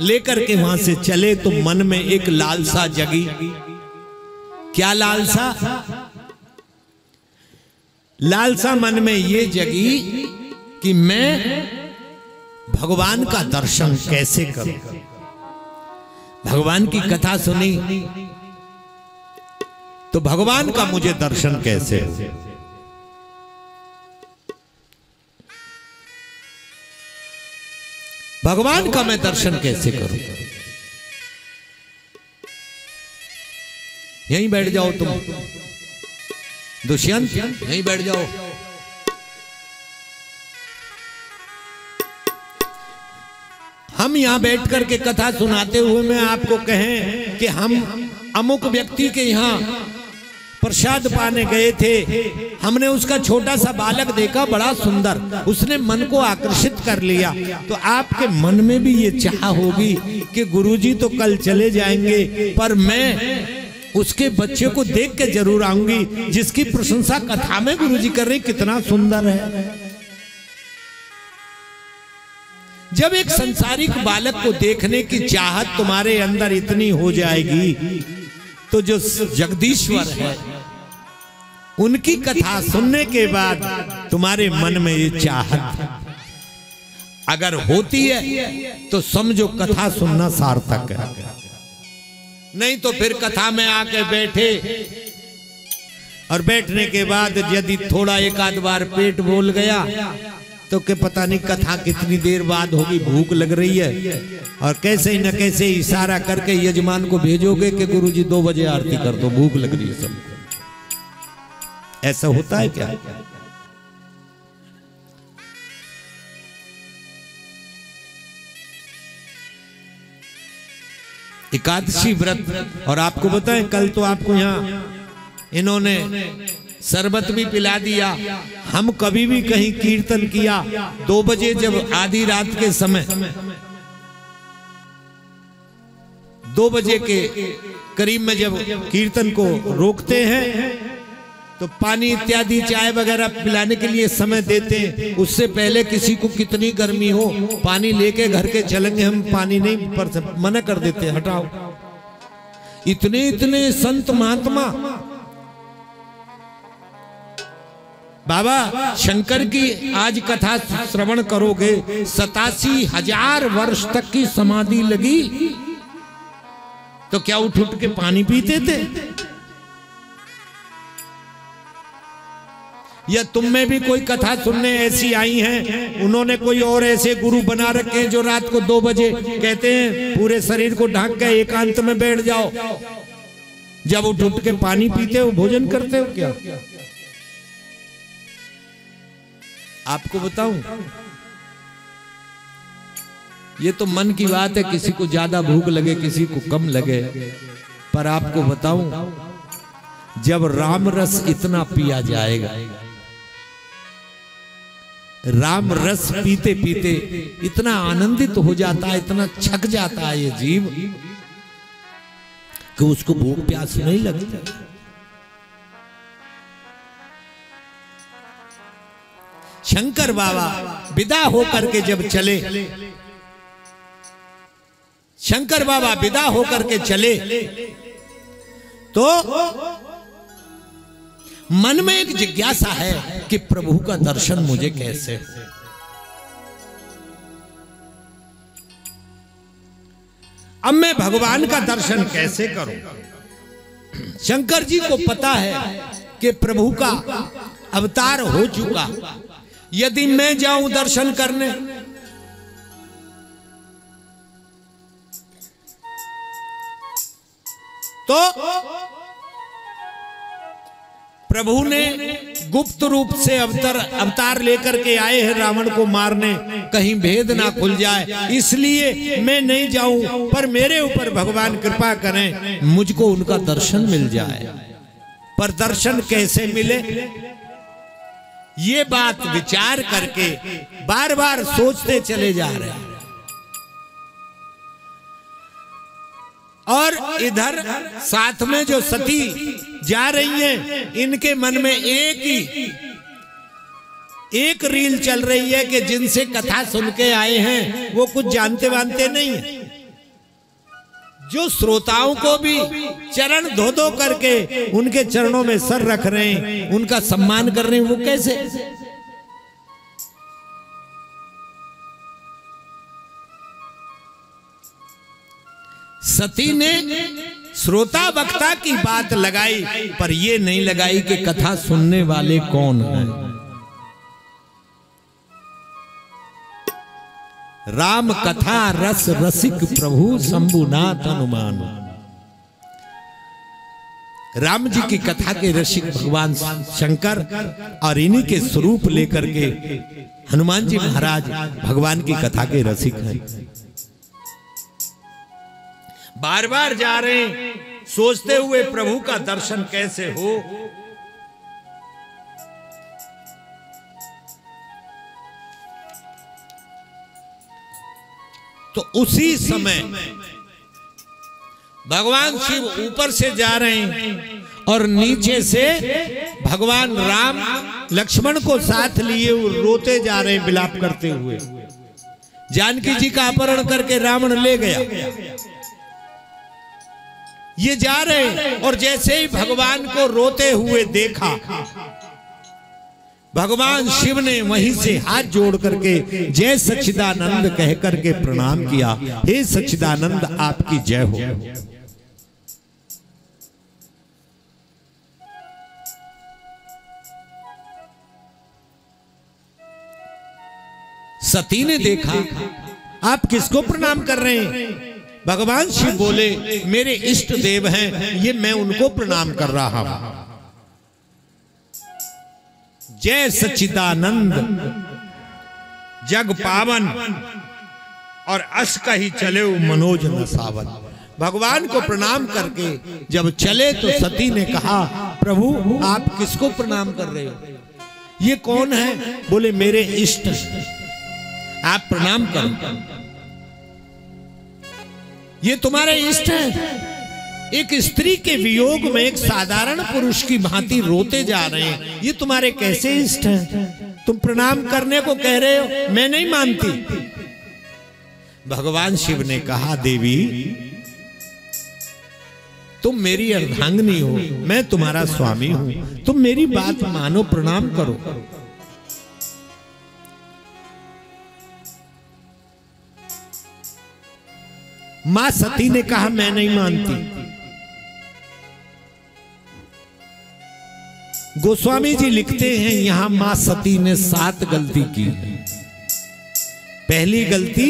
लेकर के वहां से चले तो मन में एक लालसा जगी। क्या लालसा? लालसा मन में ये जगी कि मैं भगवान का दर्शन कैसे करूं। भगवान की कथा सुनी तो भगवान का मुझे दर्शन कैसे हो। भगवान का मैं दर्शन कैसे करूं। यहीं बैठ जाओ तुम दुष्यंत, यहीं बैठ जाओ। हम यहां बैठ करके कथा सुनाते हुए मैं आपको कहें कि हम अमुक व्यक्ति के यहां प्रसाद पाने गए थे, हमने उसका छोटा सा बालक देखा बड़ा सुंदर, उसने मन को आकर्षित कर लिया, तो आपके मन में भी ये चाह होगी कि गुरुजी तो कल चले जाएंगे पर मैं उसके बच्चे को देख के जरूर आऊंगी जिसकी प्रशंसा कथा में गुरुजी कर रहे, कितना सुंदर है। जब एक संसारिक बालक को देखने की चाहत तुम्हारे अंदर इतनी हो जाएगी तो जो जगदीश्वर है उनकी कथा सुनने के बाद तुम्हारे मन में ये चाहत अगर होती है तो समझो कथा सुनना सार्थक है। नहीं तो फिर कथा में आके बैठे और बैठने के बाद यदि थोड़ा एक आध बार पेट बोल गया तो के पता नहीं कथा कितनी देर बाद होगी, भूख लग रही है और कैसे न कैसे इशारा करके यजमान को भेजोगे कि गुरुजी 2 बजे आरती कर दो, भूख लग रही है सबको। ऐसा होता है क्या? एकादशी व्रत। और आपको बताएं, कल तो आपको यहाँ इन्होंने शरबत भी पिला दिया। हम कभी भी कहीं कीर्तन किया 2 बजे, जब आधी रात के समय 2 बजे के करीब में जब कीर्तन को रोकते हैं तो पानी इत्यादि चाय वगैरह पिलाने के लिए समय देते हैं। उससे पहले किसी को कितनी गर्मी हो, पानी लेके घर के चलेंगे, हम पानी नहीं पर मना कर देते, हटाओ। इतने इतने संत महात्मा, बाबा शंकर की आज कथा श्रवण करोगे, 87,000 वर्ष तक की समाधि लगी, तो क्या उठ उठ के पानी पीते थे? या तुम में भी कोई कथा सुनने ऐसी आई हैं, उन्होंने कोई और ऐसे गुरु बना रखे हैं जो रात को 2 बजे कहते हैं पूरे शरीर को ढक के एकांत में बैठ जाओ, जब उठ उठ के पानी पीते हो, भोजन करते हो क्या? आपको बताऊं, ये तो मन की बात है, किसी को ज्यादा भूख लगे, किसी को कम लगे। पर आपको बताऊं, जब राम रस इतना पिया जाएगा, राम रस पीते पीते इतना आनंदित हो जाता है, इतना छक जाता है ये जीव कि उसको भूख प्यास नहीं लगती। शंकर बाबा विदा होकर के जब चले, शंकर बाबा विदा होकर के चले तो मन में एक जिज्ञासा है कि प्रभु का दर्शन मुझे कैसे हो। अब मैं भगवान का दर्शन कैसे करूं? शंकर जी को पता है कि प्रभु का अवतार हो चुका, यदि मैं जाऊं दर्शन करने तो प्रभु ने गुप्त रूप से अवतार लेकर के आए हैं रावण को मारने, कहीं भेद ना खुल जाए, इसलिए मैं नहीं जाऊं, पर मेरे ऊपर भगवान कृपा करें, मुझको उनका दर्शन मिल जाए। पर दर्शन कैसे मिले, ये बात विचार करके बार बार सोचते चले जा रहे हैं। और इधर साथ में जो सती जा रही हैं, इनके मन में एक रील चल रही है कि जिनसे कथा सुन के आए हैं वो कुछ जानते वानते नहीं है। जो श्रोताओं को भी चरण धो धो करके उनके चरणों में सर रख रहे हैं, उनका सम्मान कर रहे हैं, वो कैसे? सती ने श्रोता वक्ता की बात लगाई, पर ये नहीं लगाई कि कथा सुनने वाले कौन हैं। राम कथा रस रसिक प्रभु शंभुनाथ हनुमान। राम जी की कथा के रसिक भगवान शंकर और इन्हीं के स्वरूप लेकर के हनुमान जी महाराज भगवान की कथा के रसिक हैं। बार बार जा रहे हैं, सोचते हुए प्रभु का दर्शन कैसे हो। तो उसी समय भगवान शिव ऊपर से जा रहे हैं और नीचे से भगवान राम लक्ष्मण को साथ लिए रोते जा रहे हैं, विलाप करते हुए। जानकी जी का अपहरण करके रावण ले गया, ये जा रहे हैं, और जैसे ही भगवान को रोते हुए देखा, भगवान शिव ने वहीं से हाथ जोड़ करके जय सच्चिदानंद कह करके प्रणाम किया। हे सच्चिदानंद, आपकी जय हो। सती ने देखा, आप किसको प्रणाम कर रहे हैं? भगवान शिव बोले, मेरे इष्ट देव हैं, ये मैं उनको प्रणाम कर रहा हूं। जय सच्चिदानंद जग पावन और अस कही चले मनोज न सावन। भगवान को प्रणाम करके जब चले तो सती ने कहा, प्रभु आप किसको प्रणाम कर रहे हो? ये कौन है? बोले मेरे इष्ट, आप प्रणाम करो, ये तुम्हारे इष्ट है। एक स्त्री के वियोग में एक साधारण पुरुष की भांति रोते जा रहे हैं, ये तुम्हारे कैसे इष्ट हैं? तुम प्रणाम करने को कह रहे हो, मैं नहीं मानती। भगवान शिव ने कहा, देवी तुम मेरी अर्धांगिनी हो, मैं तुम्हारा स्वामी हूं, तुम मेरी बात मानो, प्रणाम करो। मां सती ने कहा, मैं नहीं मानती। गोस्वामी जी लिखते हैं, यहां मां सती ने 7 गलती की। पहली गलती,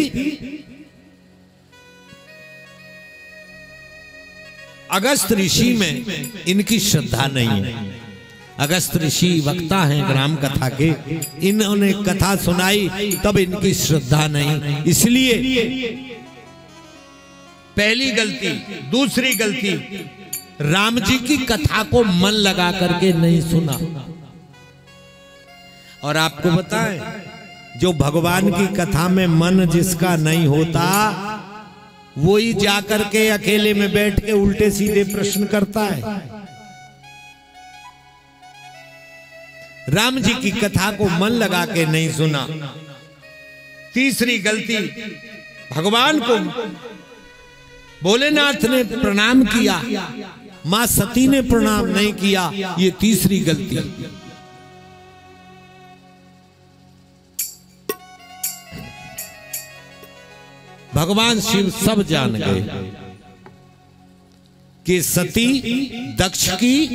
अगस्त ऋषि में इनकी श्रद्धा नहीं है। अगस्त ऋषि वक्ता हैं ग्राम कथा के, इन्होंने कथा सुनाई तब इनकी श्रद्धा नहीं, इसलिए पहली गलती। दूसरी गलती, राम जी की कथा को मन लगा करके नहीं सुना। और आपको बताएं, जो भगवान की कथा में मन जिसका नहीं होता, वो ही जाकर के अकेले में बैठ के उल्टे सीधे प्रश्न करता है। राम जी की कथा को मन लगा के नहीं सुना। तीसरी गलती, भगवान को भोलेनाथ ने प्रणाम किया, मां सती ने प्रणाम नहीं किया, ये तीसरी गलती। भगवान शिव सब जान गए कि सती दक्ष की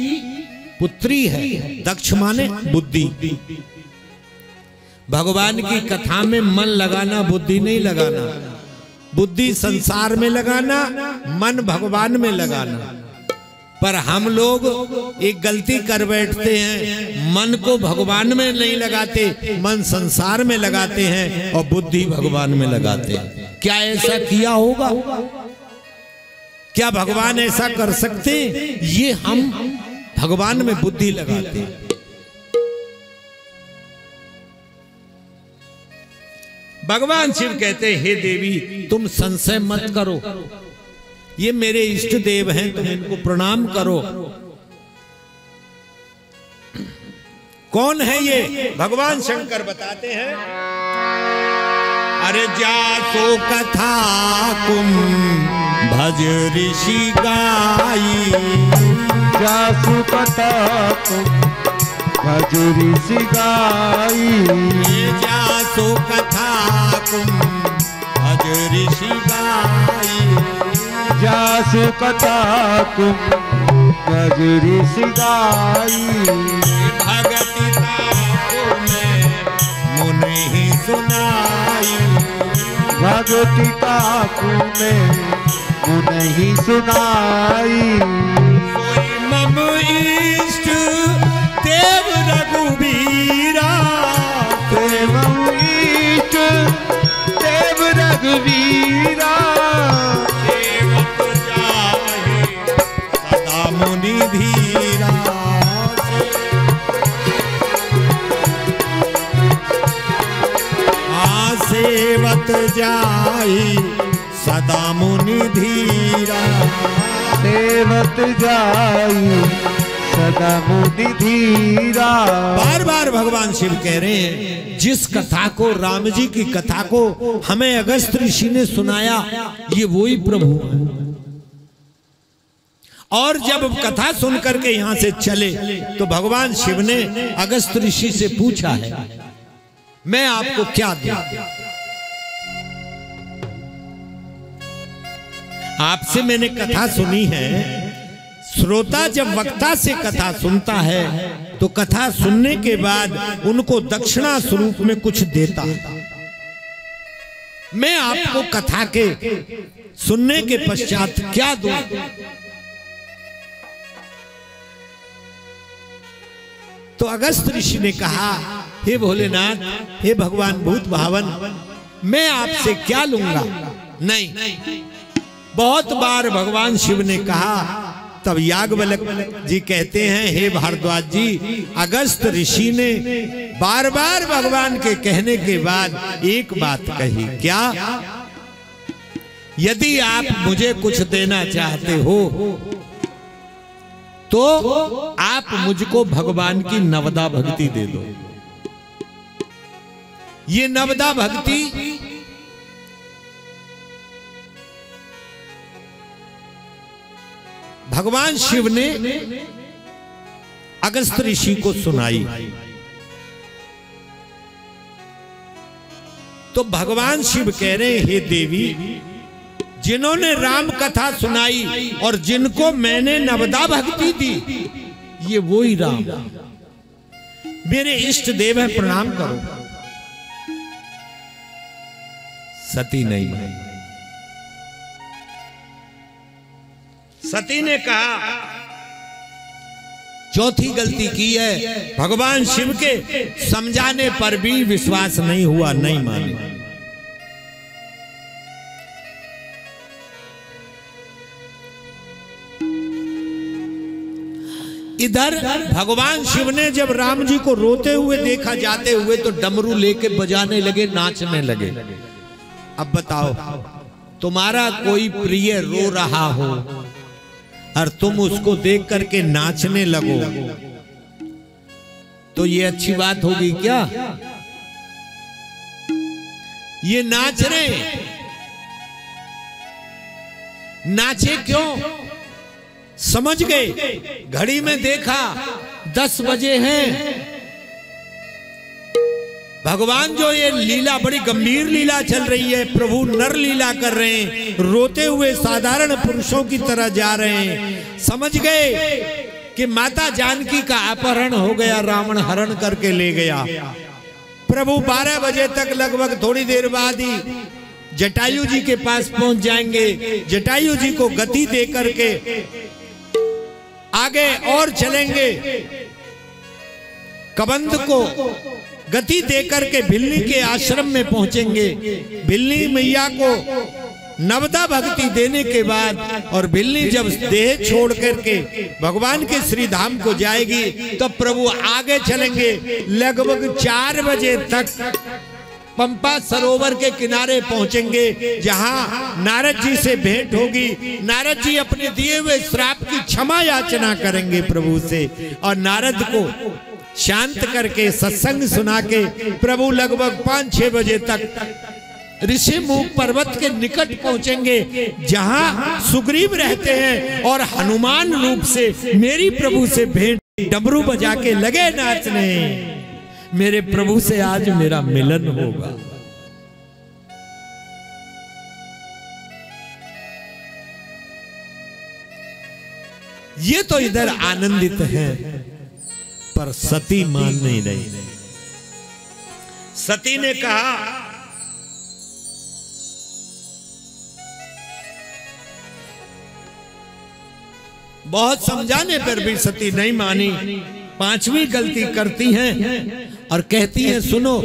पुत्री है। दक्ष माने बुद्धि। भगवान की कथा में मन लगाना, बुद्धि नहीं लगाना। बुद्धि संसार में लगाना, मन भगवान में लगाना। पर हम लोग एक गलती कर बैठते हैं, मन को भगवान में नहीं लगाते, मन संसार में लगाते हैं और बुद्धि भगवान में लगाते हैं। क्या ऐसा किया होगा? क्या भगवान ऐसा कर सकते? ये हम भगवान में बुद्धि लगाते हैं। भगवान शिव कहते, हे देवी तुम संशय मत करो, ये मेरे इष्ट देव हैं, तुम इनको प्रणाम करो। कौन है ये? भगवान शंकर बताते हैं, अरे जासो कथा कुम भज ऋषि गाई, जासु कथा कुम भज ऋषि गाई, जासो कथा कुम भज ऋषि गाई, जासु कथा कुम भज ऋषि गाई, भगति ताको में मुनि ही सुनाई, भगति ताको में मुनि ही सुनाई, सोई मम इष्ट देव रघुवीरा, देव इष्ट देव रघुवीरा, सेवक जाहि सदा मुनि धीरा, सेवत जाई सदा मुनि धीरा, सेवत जाई सदा मुनि धीरा। बार बार भगवान शिव कह रहे हैं, जिस कथा को, राम जी की कथा को हमें अगस्त ऋषि ने सुनाया, ये वही प्रभु है। और जब कथा सुन करके यहां से चले तो भगवान शिव ने अगस्त ऋषि से पूछा है, मैं आपको क्या दूं? आपसे मैंने कथा सुनी है। श्रोता जब वक्ता से कथा सुनता है तो कथा सुनने के बाद उनको दक्षिणा स्वरूप में कुछ देता है। मैं आपको कथा के सुनने के पश्चात क्या दूं? तो अगस्त ऋषि ने कहा, हे भोलेनाथ, हे भगवान भूत भावन, मैं आपसे क्या लूंगा? नहीं, बहुत बार भगवान शिव ने कहा। तब याज्ञवल्क्य जी कहते हैं, हे भारद्वाज जी, अगस्त ऋषि ने बार बार भगवान के कहने के बाद एक बात कही। क्या? यदि आप मुझे कुछ देना चाहते हो तो आप मुझको भगवान की नवदा भक्ति दे दो। ये नवदा भक्ति भगवान शिव ने अगस्त ऋषि को सुनाई। तो भगवान शिव कह रहे, हे देवी, जिन्होंने राम कथा सुनाई और जिनको मैंने नवदा भक्ति दी, ये वो ही राम मेरे इष्ट देव है, प्रणाम करो। सती नहीं मानी। सती ने कहा, चौथी गलती की है, भगवान शिव के समझाने पर भी विश्वास नहीं हुआ, नहीं मानी। इधर भगवान शिव ने जब राम जी को रोते हुए देखा, जाते हुए, तो डमरू लेके बजाने लगे, नाचने लगे। अब बताओ, तुम्हारा कोई प्रिय रो रहा हो और तुम उसको देख करके नाचने लगो, तो ये अच्छी बात होगी क्या? ये नाच रहे, नाचे क्यों? समझ गए। घड़ी में देखा 10 बजे हैं। भगवान जो ये लीला, बड़ी गंभीर लीला चल रही है, प्रभु नर लीला कर रहे हैं, रोते हुए साधारण पुरुषों की तरह जा रहे हैं। समझ गए कि माता जानकी का अपहरण हो गया, रावण हरण करके ले गया। प्रभु 12 बजे तक, लगभग थोड़ी देर बाद ही जटायु जी के पास पहुंच जाएंगे। जटायु जी को गति दे करके आगे और चलेंगे। कबंध को गति देकर के भिल्ली के आश्रम में पहुंचेंगे। भिल्ली मैया को नवदा भक्ति देने के बाद, और भिल्ली जब देह छोड़ करके भगवान के श्री धाम को जाएगी, तो प्रभु आगे चलेंगे। लगभग 4 बजे तक पंपा सरोवर के किनारे पहुंचेंगे, जहां नारद जी से भेंट होगी। नारद जी अपने दिए हुए श्राप की क्षमा याचना करेंगे प्रभु से, और नारद को शांत करके सत्संग सुना के प्रभु लगभग 5-6 बजे तक ऋषिमुख पर्वत के निकट पहुंचेंगे, जहां सुग्रीव रहते हैं, और हनुमान रूप से मेरी प्रभु से भेंट, डमरू बजा के लगे नाचने, मेरे प्रभु से आज मेरा मिलन होगा। ये तो इधर आनंदित हैं, पर सती मान नहीं रही। सती ने कहा, बहुत समझाने पर भी सती नहीं मानी। 5वीं गलती करती हैं और कहती हैं, सुनो,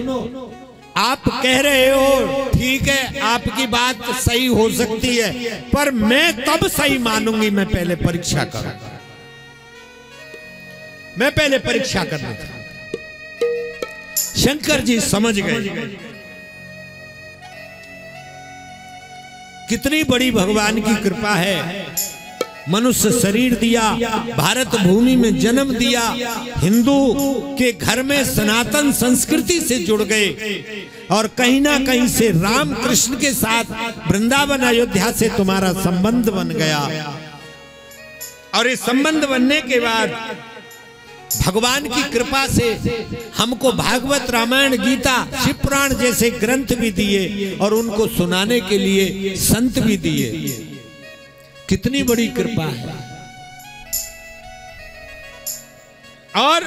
आप कह रहे हो ठीक है, आपकी बात सही हो सकती है, पर मैं तब सही मानूंगी, मैं पहले परीक्षा करूंगा। मैं पहले परीक्षा करना था। शंकर जी समझ गए कितनी बड़ी भगवान की कृपा है। मनुष्य शरीर दिया, भारत भूमि में जन्म दिया, हिंदू के घर में सनातन संस्कृति से जुड़ गए, और कहीं ना कहीं से राम कृष्ण के साथ वृंदावन अयोध्या से तुम्हारा संबंध बन गया। और इस संबंध बनने के बाद भगवान की कृपा से हमको भागवत, रामायण, गीता, शिव पुराण जैसे ग्रंथ भी दिए, और उनको सुनाने के लिए संत भी दिए। कितनी बड़ी कृपा है। और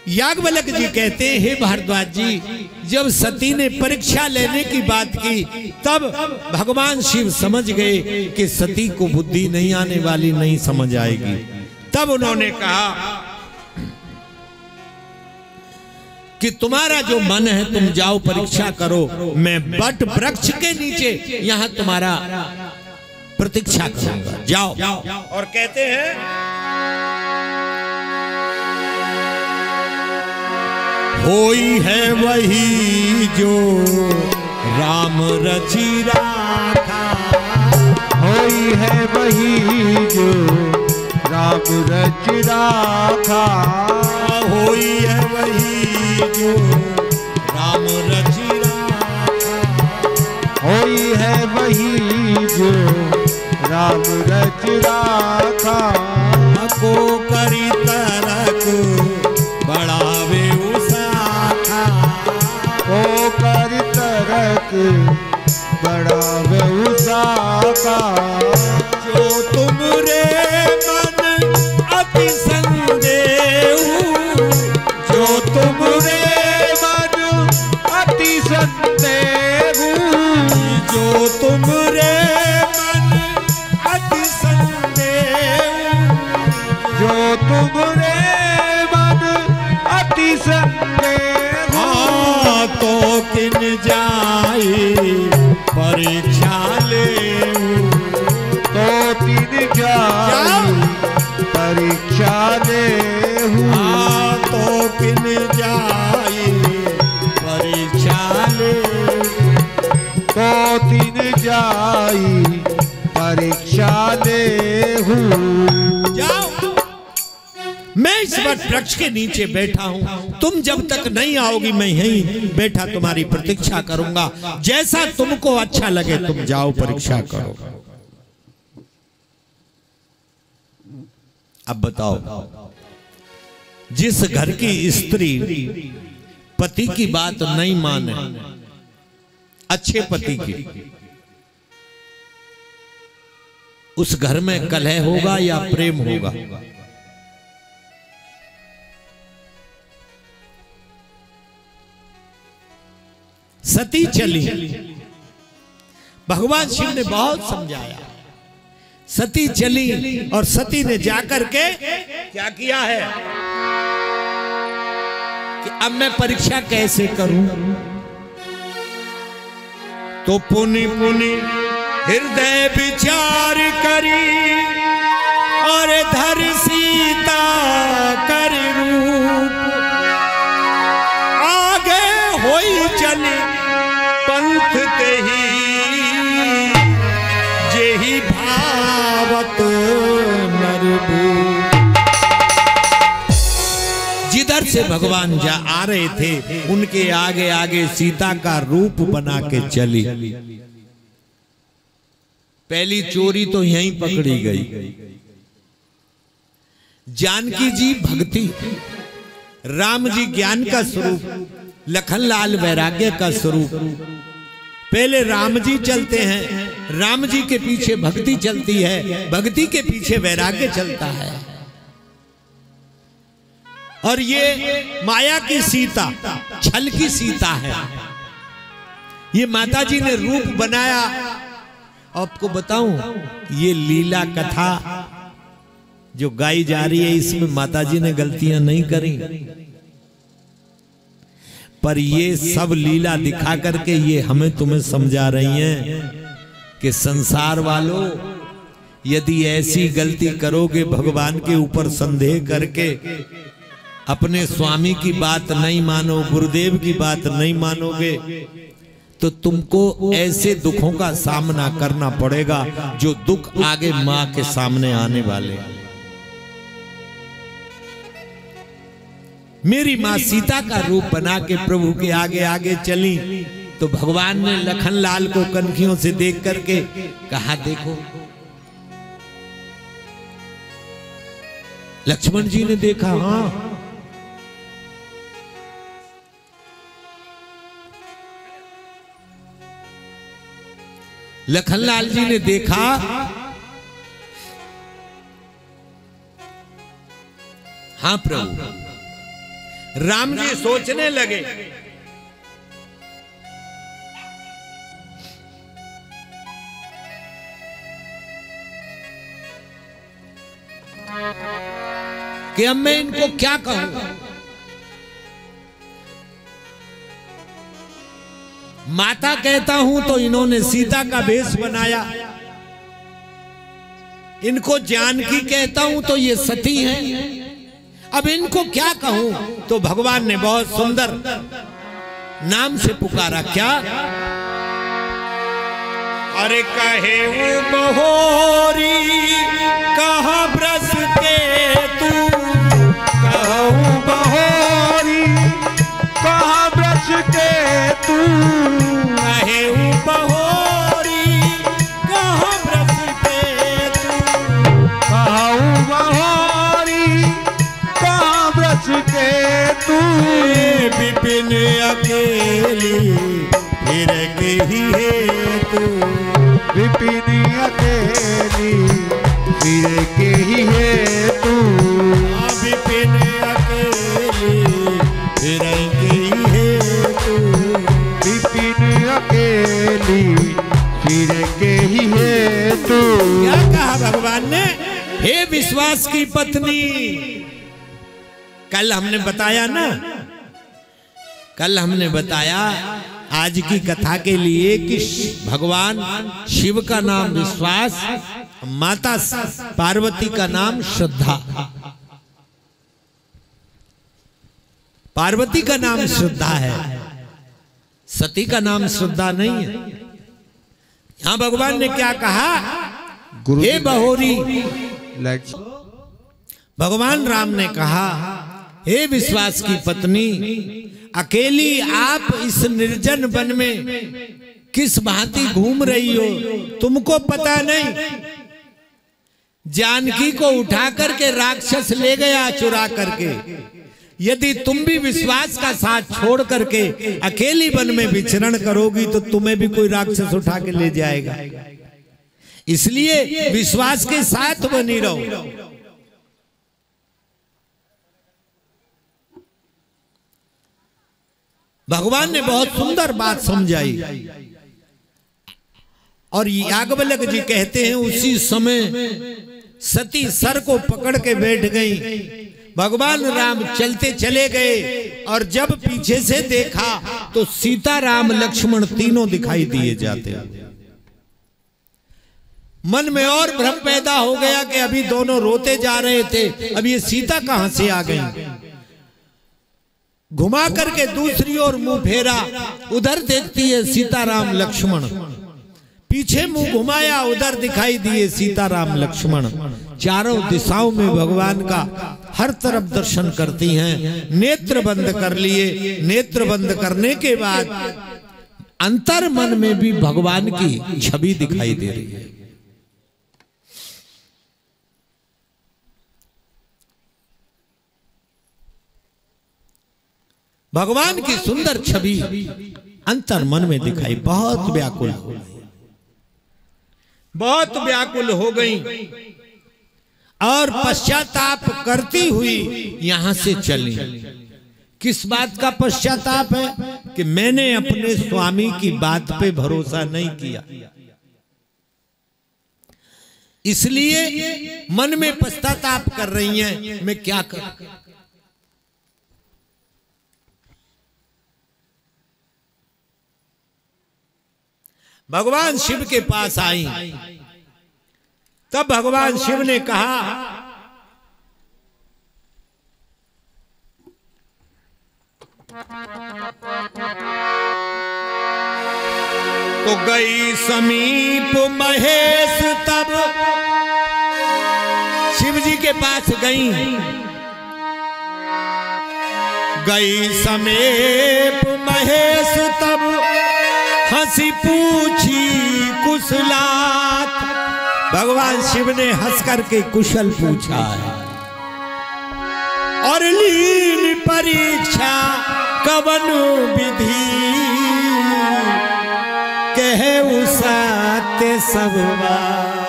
याज्ञवल्क्य जी कहते हैं, हे भारद्वाज जी, जब सती ने परीक्षा लेने की बात की, तब भगवान शिव समझ गए कि सती को बुद्धि नहीं आने वाली, नहीं समझ आएगी। तब उन्होंने कहा, कि तुम्हारा जो मन है तुम जाओ परीक्षा करो, मैं बट वृक्ष के नीचे यहां तुम्हारा प्रतीक्षा करूंगा, जाओ। और कहते हैं होई है वही जो राम रचि राखा, होई है वही जो राम रचि राखा, होई है वही जो राम रचि राखा, होई है वही जो राम रचि राखा, को करी तरक बढ़ावे उसाखा, को कर तरक बढ़ावे उसाखा, जो तुम रे मन अति संदेहु, जो तुम रे मन अति संदेहु, जो तुम रे मन अति संदेहु, जो तुम रे मन अति संदेहु, हाँ तो किन जाई परीक्षा लेऊ, तो तीन जाई परीक्षा लेहु, हाँ तो किन जाई परीक्षा लेऊ, तो तीन जाई परीक्षा लेहु। जाओ। मैं इस वक्त वृक्ष के नीचे बैठा हूं, तुम जब तक नहीं आओगी मैं यहीं बैठा तुम्हारी प्रतीक्षा करूंगा, जैसा तुमको अच्छा लगे तुम जाओ परीक्षा करो। अब बताओ, जिस घर की स्त्री पति की बात नहीं माने, अच्छे पति की, उस घर में कलह होगा या प्रेम होगा? सती चली, भगवान शिव ने बहुत समझाया, सती चली और सती ने जाकर के क्या किया है कि अब मैं परीक्षा कैसे करूं, तो पुनि पुनि हृदय विचार करी और धर सीता कर रूप, आगे होई चले पंथ ते ही जेहि भावत नरभूप। जिधर से भगवान जा आ रहे थे उनके आगे आगे सीता का रूप बना के चली। पहली चोरी तो यहीं पकड़ी गई। जानकी जी भक्ति, राम जी ज्ञान का स्वरूप, लखनलाल वैराग्य का स्वरूप। पहले राम जी चलते हैं, राम जी के पीछे भक्ति चलती है, भक्ति के पीछे वैराग्य चलता है। और ये माया की सीता, छल की सीता है। ये माता जी ने रूप बनाया। आपको बताऊं, ये लीला कथा जो गाई जा रही है इसमें माता जी ने गलतियां नहीं करी, पर ये सब लीला दिखा करके ये हमें तुम्हें समझा रही हैं कि संसार वालों, यदि ऐसी गलती करोगे, भगवान के ऊपर संदेह करके अपने स्वामी की बात नहीं मानो, गुरुदेव की बात नहीं मानोगे, तो तुमको ऐसे दुखों का सामना करना पड़ेगा जो दुख आगे मां के सामने आने वाले। मेरी मां सीता का रूप बना के प्रभु के आगे आगे चली, तो भगवान ने लखनलाल को कनखियों से देख करके कहा, देखो। लक्ष्मण जी ने देखा, हाँ। लखनलाल जी ने देखा, हाँ प्रभु। राम जी सोचने लगे, कि अब मैं इनको क्या कहूं। माता कहता हूं तो इन्होंने सीता का भेष बनाया, इनको जानकी कहता हूं तो ये सती हैं। अब इनको क्या कहूं? तो भगवान ने बहुत सुंदर नाम से पुकारा। क्या? अरे कहे वो बहोरी कहा ब्रज के तू, कहूँ बहोरी कहा ब्रज के तू, कहे वो बहोरी कहा ब्रज के तू, कहूँ बहोरी कहा ब्रज के तू, विपिन अकेली फिर के ही है तू, विपिन अकेली फिर के ही है तू, विपिन अकेली फिर के ही है तू, विपिन अकेली फिर के ही है तू। क्या कहा भगवान ने? हे विश्वास की पत्नी, कल हमने बताया ना, कल हमने बताया आज की कथा के लिए कि भगवान शिव का नाम विश्वास, माता पार्वती का नाम श्रद्धा। पार्वती का नाम श्रद्धा है, सती का नाम श्रद्धा नहीं है। यहां भगवान ने क्या कहा? हे बहोरी, भगवान राम ने कहा हे विश्वास की पत्नी, अकेली आप इस निर्जन वन में किस भांति घूम रही हो? तुमको पता नहीं, जानकी को उठा करके राक्षस ले गया चुरा करके। यदि तुम भी विश्वास का साथ छोड़ करके अकेली वन में विचरण करोगी तो तुम्हें भी कोई राक्षस उठा के ले जाएगा। इसलिए विश्वास के साथ बनी रहो। भगवान ने बहुत सुंदर बात समझाई। और याज्ञवल्क्य जी कहते हैं उसी समय सती सर को पकड़ के बैठ गई। भगवान राम चलते चले गए और जब पीछे से देखा तो सीता राम लक्ष्मण तीनों दिखाई दिए जाते। मन में और भ्रम पैदा हो गया कि अभी दोनों रोते जा रहे थे, अब ये सीता कहां से आ गई। घुमा करके दूसरी ओर मुंह फेरा, उधर देखती है सीताराम लक्ष्मण। पीछे मुंह घुमाया, उधर दिखाई दिए सीताराम लक्ष्मण। चारों दिशाओं में भगवान का हर तरफ दर्शन करती हैं। नेत्र बंद कर लिए। नेत्र बंद करने के बाद अंतर मन में भी भगवान की छवि दिखाई दे रही है। भगवान की सुंदर छवि अंतर मन में दिखाई। बहुत व्याकुल हो गई, बहुत व्याकुल हो गई और पश्चाताप करती हुई यहां से चली। किस बात का पश्चाताप है? कि मैंने अपने स्वामी की बात पे भरोसा नहीं किया, इसलिए मन में पश्चाताप कर रही हैं, मैं क्या करूं। भगवान शिव के पास आई। तब भगवान शिव ने कहा, तो गई समीप महेश। तब शिव जी के पास गई। गई समीप महेश तब हंसी पूछी कुशलात। भगवान शिव ने हंस करके कुशल पूछा है और लीन परीक्षा कवन विधि कहे उसाते सब बात।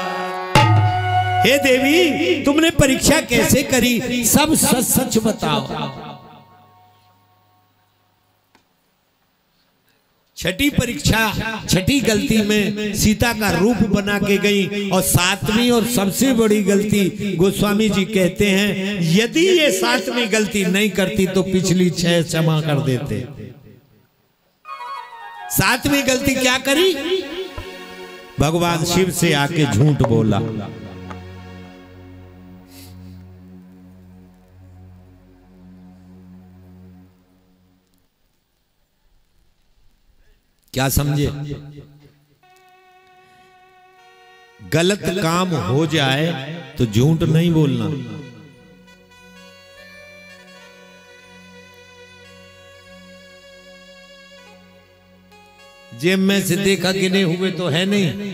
हे देवी, तुमने परीक्षा कैसे करी? सब सच सच बताओ। छठी परीक्षा, छठी गलती में सीता का रूप बना के गई। और सातवीं और सबसे बड़ी गलती, गोस्वामी जी कहते हैं यदि ये सातवीं गलती नहीं करती तो पिछली 6 क्षमा कर देते। सातवीं गलती क्या करी? भगवान शिव से आके झूठ बोला। क्या समझे? गलत काम हो जाए तो झूठ नहीं बोलना। जेब में से देखा गिने हुए तो है नहीं,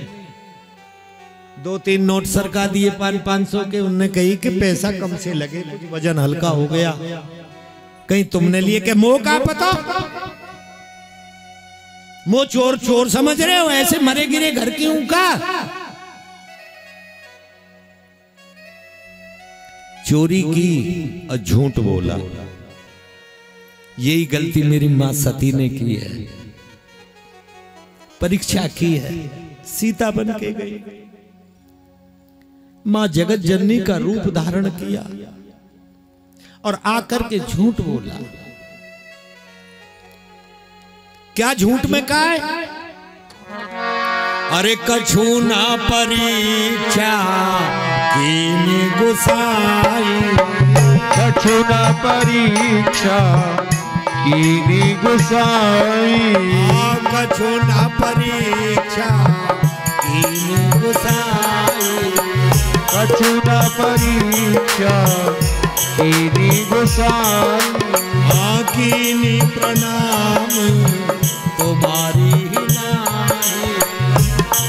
2-3 नोट सरका दिए 500 के, उनने कही कि पैसा कम से लगे, कुछ वजन हल्का हो गया। कहीं तुमने लिए कि मोह का पता? मोह चोर चोर समझ रहे हो? ऐसे मरे गिरे घर की हूं का? चोरी की और झूठ बोला। यही गलती मेरी मां सती ने की है। परीक्षा की है, सीता बन के गई, मां जगत जननी का रूप धारण किया और आकर के झूठ बोला। क्या झूठ में कहा है? अरे कछु ना परीक्षा कीनी गुसाई, कछु ना परीक्षा कीनी गुसाई, कछु ना परीक्षा कीनी गुसाई, कछु ना परीक्षा कीनी गुसाई, कीनी प्रणाम तुम्हारी ही नाई,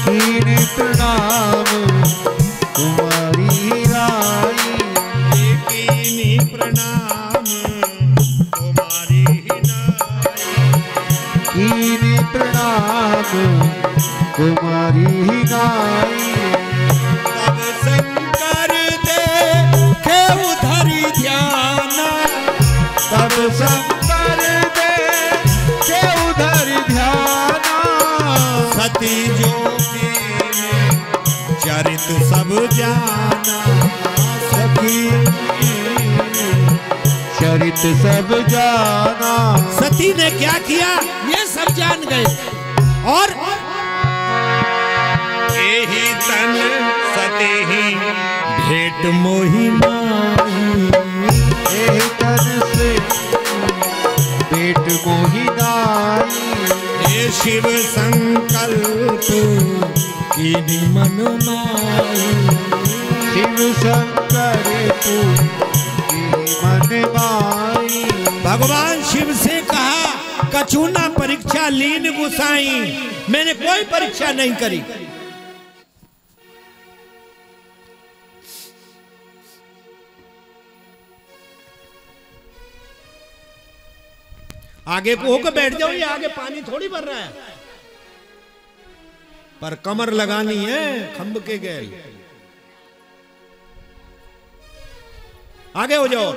कीनी प्रणाम तुम्हारी ही नाई, कीनी प्रणाम तुम्हारी ही नाई, कीनी प्रणाम तुम्हारी ही नाई। तब शंकर देखे उधरी ध्यान, तब शंकर देखे उधर ध्यान, सती जोगी ने चरित सब जाना, सखी चरित सब जाना। सती ने क्या किया ये सब जान गए। और यही तन सती ही भेंट मोहि नाई, एहि तन से भेंट मोहि नाई, हे शिव संकल्प कीनी मन माई, शिव शंकर तू मन माई। भगवान शिव से कहा कछु ना परीक्षा लीन गुसाई, मैंने कोई परीक्षा नहीं करी। आगे को होकर बैठ जाओ, ये आगे पानी थोड़ी भर रहा है, पर कमर लगानी है खंभ के गैल। आगे हो जाओ।